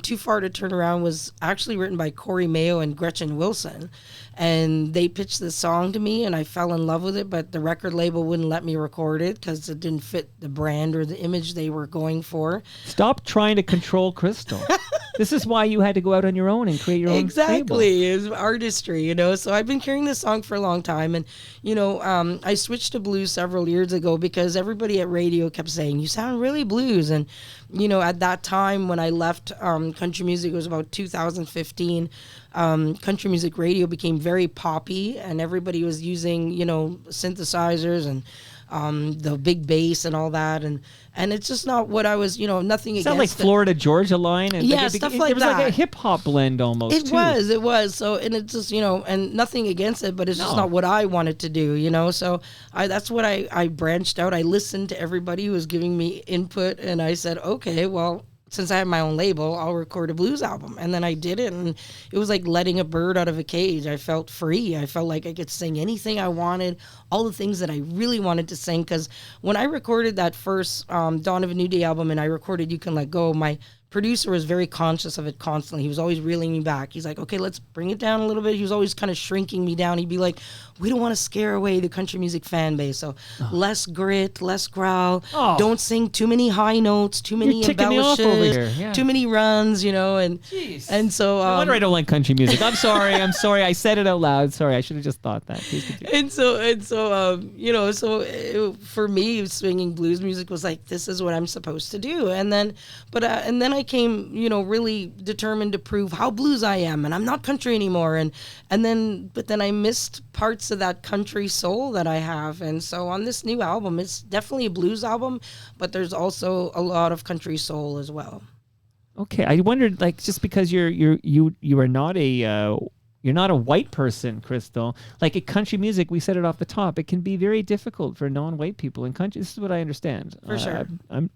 Too Far to Turn Around was actually written by Corey Mayo and Gretchen Wilson, and they pitched this song to me, and I fell in love with it, but the record label wouldn't let me record it because it didn't fit the brand or the image they were going for. Stop trying to control Crystal. This is why you had to go out on your own and create your own Exactly. It's artistry, So I've been carrying this song for a long time, and I switched to blues several years ago because everybody at radio kept saying, you sound really blues. And, at that time when I left country music, it was about 2015, country music radio became very poppy, and everybody was using, synthesizers and the big bass and all that, and it's just not what I was, nothing against. Sound like Florida Georgia Line, and stuff like that. It was like a hip hop blend almost. It was. So, and it's just, and nothing against it, but it's just not what I wanted to do, So that's what I branched out. I listened to everybody who was giving me input, and I said, okay, well, since I have my own label, I'll record a blues album. And then I did it, and it was like letting a bird out of a cage. I felt free. I felt like I could sing anything I wanted, all the things that I really wanted to sing. Because when I recorded that first Dawn of a New Day album, and I recorded You Can Let Go, my producer was very conscious of it constantly. He was always reeling me back. He's like, okay, let's bring it down a little bit. He was always kind of shrinking me down. He'd be like, we don't want to scare away the country music fan base. So less grit, less growl. Don't sing too many high notes, too many embellishes, too many runs, and Jeez. And so no wonder I don't like country music. I'm sorry. I said it out loud. Sorry, I should have just thought that. For me, swinging blues music was like, this is what I'm supposed to do. And then I came, really determined to prove how blues I am, and I'm not country anymore. But then I missed parts of that country soul that I have. And so on this new album, it's definitely a blues album, but there's also a lot of country soul as well. Okay, I wondered, just because you are not a you're not a white person, Crystal. Like in country music, we said it off the top, it can be very difficult for non-white people in country. This is what I understand. For sure. I'm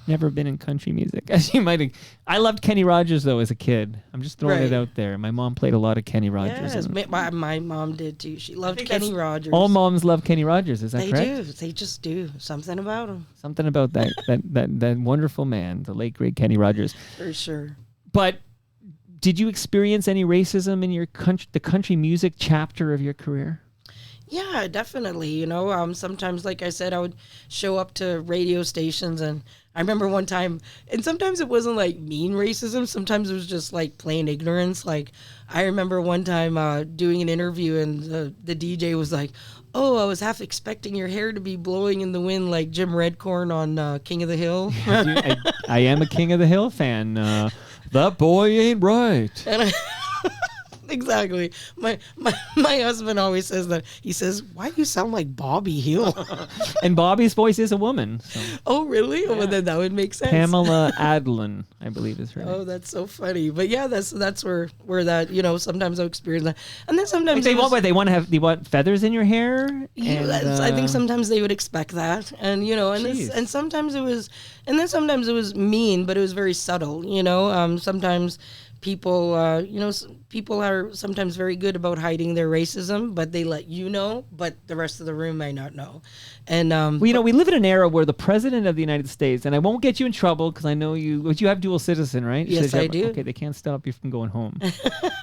never been in country music, as you might. I loved Kenny Rogers though as a kid. I'm just throwing it out there. My mom played a lot of Kenny Rogers. Yes, my mom did too. She loved Kenny Rogers. All moms love Kenny Rogers. Is that correct? They do. They just do. Something about him. Something about that wonderful man, the late great Kenny Rogers. For sure. But did you experience any racism in your the country music chapter of your career? Yeah, definitely. Sometimes, like I said, I would show up to radio stations, and I remember one time, and sometimes it wasn't like mean racism. Sometimes it was just like plain ignorance. Like I remember one time doing an interview, and the DJ was like, "Oh, I was half expecting your hair to be blowing in the wind like Jim Redcorn on King of the Hill." Dude, I am a King of the Hill fan. That boy ain't right. And exactly. My husband always says that. He says, "Why do you sound like Bobby Hill?" And Bobby's voice is a woman. So. Oh, really? Well, then that would make sense. Pamela Adlon, I believe is her name. Oh, that's so funny. But yeah, that's where that, sometimes I'll experience that. And then sometimes Like they want feathers in your hair? I think sometimes they would expect that. And and sometimes it was mean, but it was very subtle, sometimes people people are sometimes very good about hiding their racism, but they let you know, but the rest of the room may not know. And we live in an era where the president of the United States, and I won't get you in trouble because I know you have dual citizen, right? Yes, I do. Okay, they can't stop you from going home.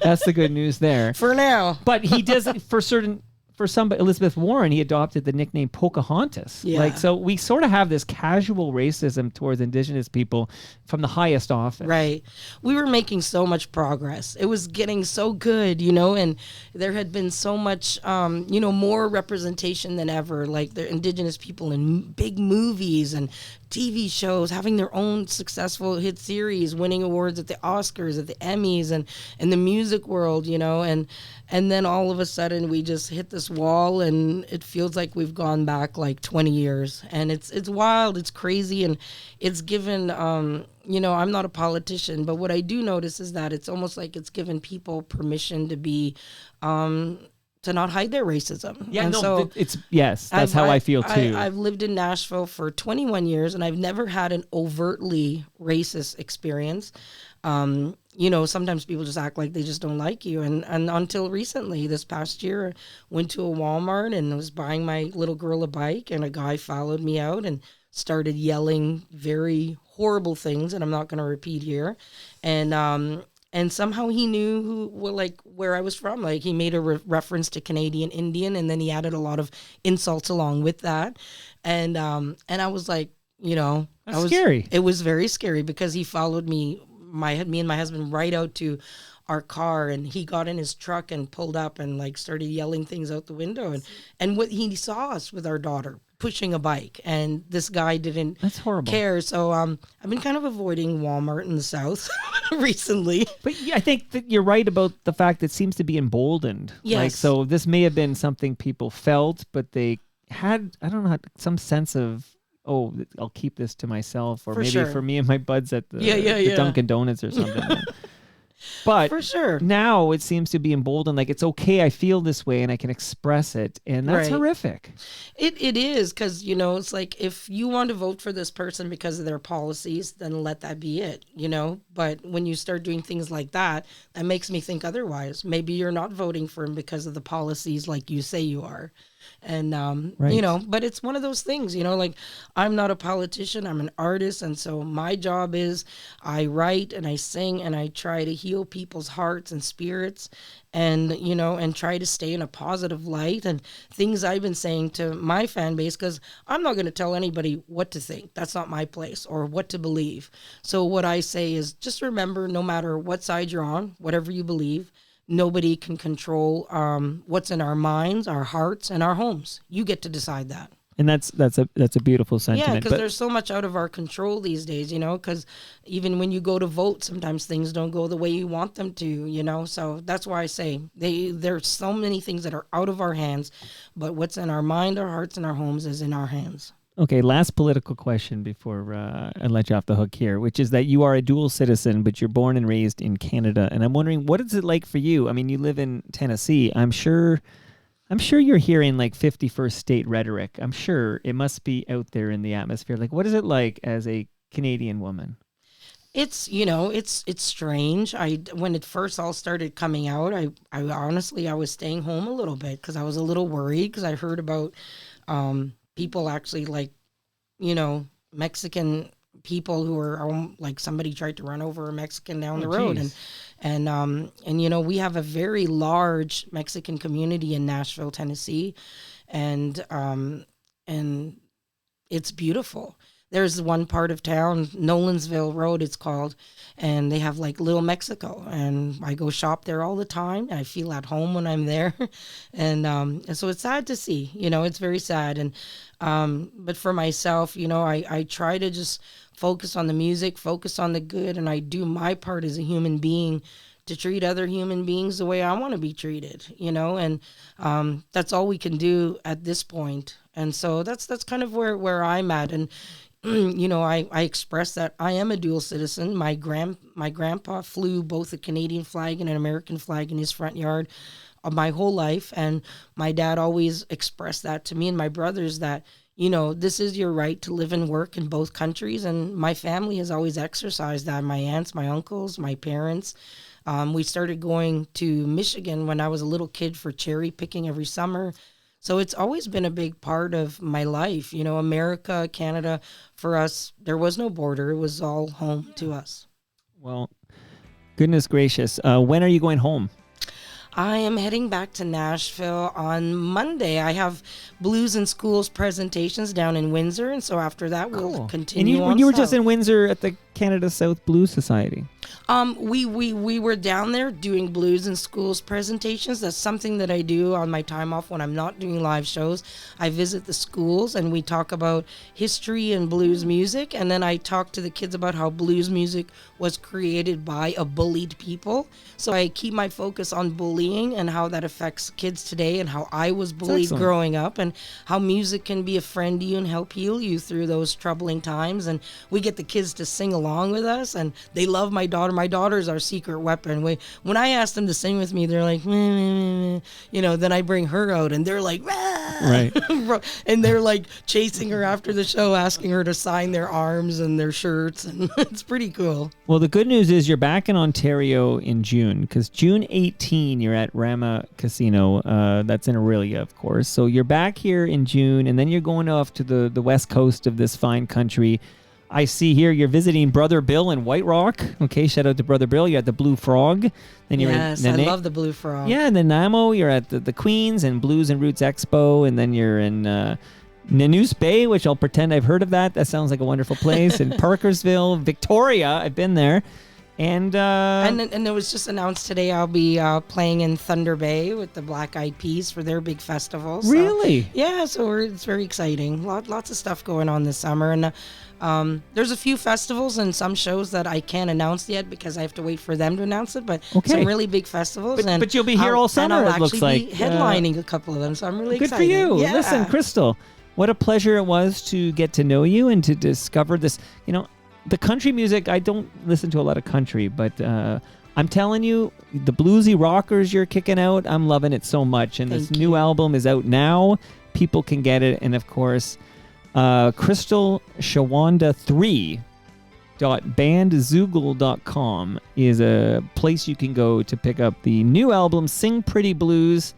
That's the good news there. For now. But he does for some, Elizabeth Warren, he adopted the nickname Pocahontas. Yeah. So we sort of have this casual racism towards Indigenous people from the highest office. Right. We were making so much progress. It was getting so good, and there had been so much, more representation than ever, like the Indigenous people in big movies and TV shows, having their own successful hit series, winning awards at the Oscars, at the Emmys, and in the music world, and then all of a sudden we just hit this wall, and it feels like we've gone back like 20 years, and it's wild, it's crazy, and it's given, I'm not a politician, but what I do notice is that it's almost like it's given people permission to be, to not hide their racism. Yeah, and no, so that's how I feel too. I've lived in Nashville for 21 years, and I've never had an overtly racist experience. Sometimes people just act like they just don't like you. And until recently, this past year, I went to a Walmart and was buying my little girl a bike, and a guy followed me out and started yelling very horrible things, and I'm not going to repeat here. And somehow he knew where I was from. Like he made a reference to Canadian Indian, and then he added a lot of insults along with that. And I was like, That's scary. It was very scary because he followed me and my husband right out to our car, and he got in his truck and pulled up and like started yelling things out the window. And what he saw us with our daughter pushing a bike, and this guy didn't That's horrible. care. So I've been kind of avoiding Walmart in the South recently. But yeah, I think that you're right about the fact that it seems to be emboldened. Yes. So this may have been something people felt, but they had, I don't know, some sense of, oh, I'll keep this to myself, or For maybe sure. for me and my buds at the Yeah. Dunkin' Donuts or something. But For sure. now it seems to be emboldened. Like, it's okay, I feel this way and I can express it. And that's Right. horrific. It is, because, it's like if you want to vote for this person because of their policies, then let that be it, But when you start doing things like that, that makes me think otherwise. Maybe you're not voting for him because of the policies like you say you are. And, Right. but it's one of those things, like I'm not a politician, I'm an artist. And so my job is I write and I sing and I try to heal people's hearts and spirits and, and try to stay in a positive light and things I've been saying to my fan base, because I'm not going to tell anybody what to think. That's not my place, or what to believe. So what I say is just remember, no matter what side you're on, whatever you believe, nobody can control what's in our minds, our hearts, and our homes. You get to decide that. And that's a beautiful sentiment. Yeah, because but there's so much out of our control these days, because even when you go to vote, sometimes things don't go the way you want them to, So that's why I say there's so many things that are out of our hands, but what's in our mind, our hearts, and our homes is in our hands. Okay, last political question before I let you off the hook here, which is that you are a dual citizen, but you're born and raised in Canada. And I'm wondering, what is it like for you? I mean, you live in Tennessee. I'm sure you're hearing like 51st state rhetoric. I'm sure it must be out there in the atmosphere. Like, what is it like as a Canadian woman? It's, it's strange. When it first all started coming out, I honestly, I was staying home a little bit because I was a little worried because I heard about, people actually like, Mexican people who were like somebody tried to run over a Mexican down the road, geez. and we have a very large Mexican community in Nashville, Tennessee, and it's beautiful. There's one part of town, Nolansville Road, it's called, and they have like Little Mexico, and I go shop there all the time, and I feel at home when I'm there, and so it's sad to see, it's very sad, and but for myself, I try to just focus on the music, focus on the good, and I do my part as a human being to treat other human beings the way I want to be treated, and that's all we can do at this point. And so that's kind of where I'm at. And, I express that I am a dual citizen. My grandpa flew both a Canadian flag and an American flag in his front yard my whole life. And my dad always expressed that to me and my brothers that, this is your right to live and work in both countries. And my family has always exercised that. My aunts, my uncles, my parents. We started going to Michigan when I was a little kid for cherry picking every summer. So it's always been a big part of my life. America, Canada, for us, there was no border. It was all home to us. Well, goodness gracious. When are you going home? I am heading back to Nashville on Monday. I have Blues in Schools presentations down in Windsor, and so after that, we'll continue on. And you were south. just in Windsor at the Canada South Blues Society. We were down there doing Blues in Schools presentations. That's something that I do on my time off when I'm not doing live shows. I visit the schools and we talk about history and blues music, and then I talk to the kids about how blues music was created by a bullied people. So I keep my focus on bullying and how that affects kids today and how I was bullied growing up and how music can be a friend to you and help heal you through those troubling times. And we get the kids to sing along with us, and they love my daughter. My daughter's our secret weapon. When I ask them to sing with me, they're like, meh, meh, meh. Then I bring her out and they're like, right. And they're like chasing her after the show, asking her to sign their arms and their shirts. And it's pretty cool. Well, the good news is you're back in Ontario in June, because June 18, you're at Rama Casino. That's in Aurelia, of course. So you're back here in June, and then you're going off to the west coast of this fine country. I see here you're visiting Brother Bill in White Rock. Okay, shout out to Brother Bill. You're at the Blue Frog. Then you're I love the Blue Frog. Yeah, and then Nanaimo, you're at the Queens and Blues and Roots Expo, and then you're in Nanoose Bay, which I'll pretend I've heard of that. That sounds like a wonderful place. In Parkersville, Victoria, I've been there. And it was just announced today I'll be playing in Thunder Bay with the Black Eyed Peas for their big festival. So, really? Yeah, so it's very exciting. Lots of stuff going on this summer. And there's a few festivals and some shows that I can't announce yet because I have to wait for them to announce it. But some really big festivals. But you'll be here all summer, and I'll it looks like. be headlining a couple of them, so I'm really excited. Good for you. Yeah. Listen, Crystal, what a pleasure it was to get to know you and to discover this, the country music. I don't listen to a lot of country, but I'm telling you, the bluesy rockers you're kicking out, I'm loving it so much. And this new album is out now. People can get it. And of course, Crystal Shawanda 3.bandzoogle.com is a place you can go to pick up the new album, Sing Pretty Blues.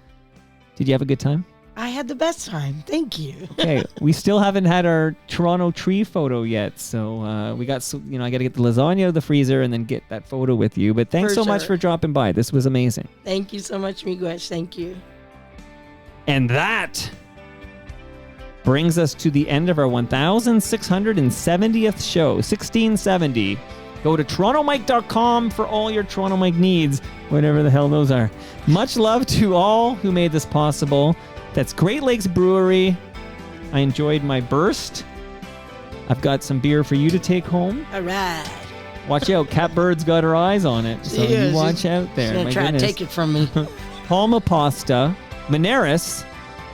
Did you have a good time? I had the best time. Thank you. Okay, we still haven't had our Toronto tree photo yet, so we got, I got to get the lasagna out of the freezer and then get that photo with you. But thanks so much for dropping by. This was amazing. Thank you so much, Miguel. Thank you. And that brings us to the end of our 1,670th show, 1670. Go to torontomike.com for all your Toronto Mike needs, whatever the hell those are. Much love to all who made this possible. That's Great Lakes Brewery. I enjoyed my burst. I've got some beer for you to take home. All right. Watch out. Catbird's got her eyes on it. So you watch out there. She's going to try to take it from me. Palma Pasta, Moneris,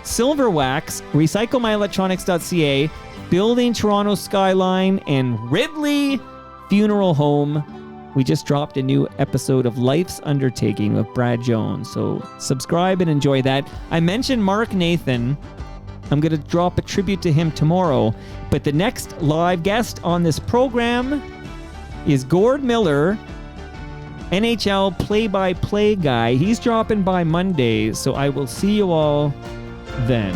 Silver Wax, RecycleMyElectronics.ca, Building Toronto Skyline, and Ridley Funeral Home. We just dropped a new episode of Life's Undertaking with Brad Jones, so subscribe and enjoy that. I mentioned Mark Nathan. I'm going to drop a tribute to him tomorrow, but the next live guest on this program is Gord Miller, NHL play-by-play guy. He's dropping by Monday, so I will see you all then.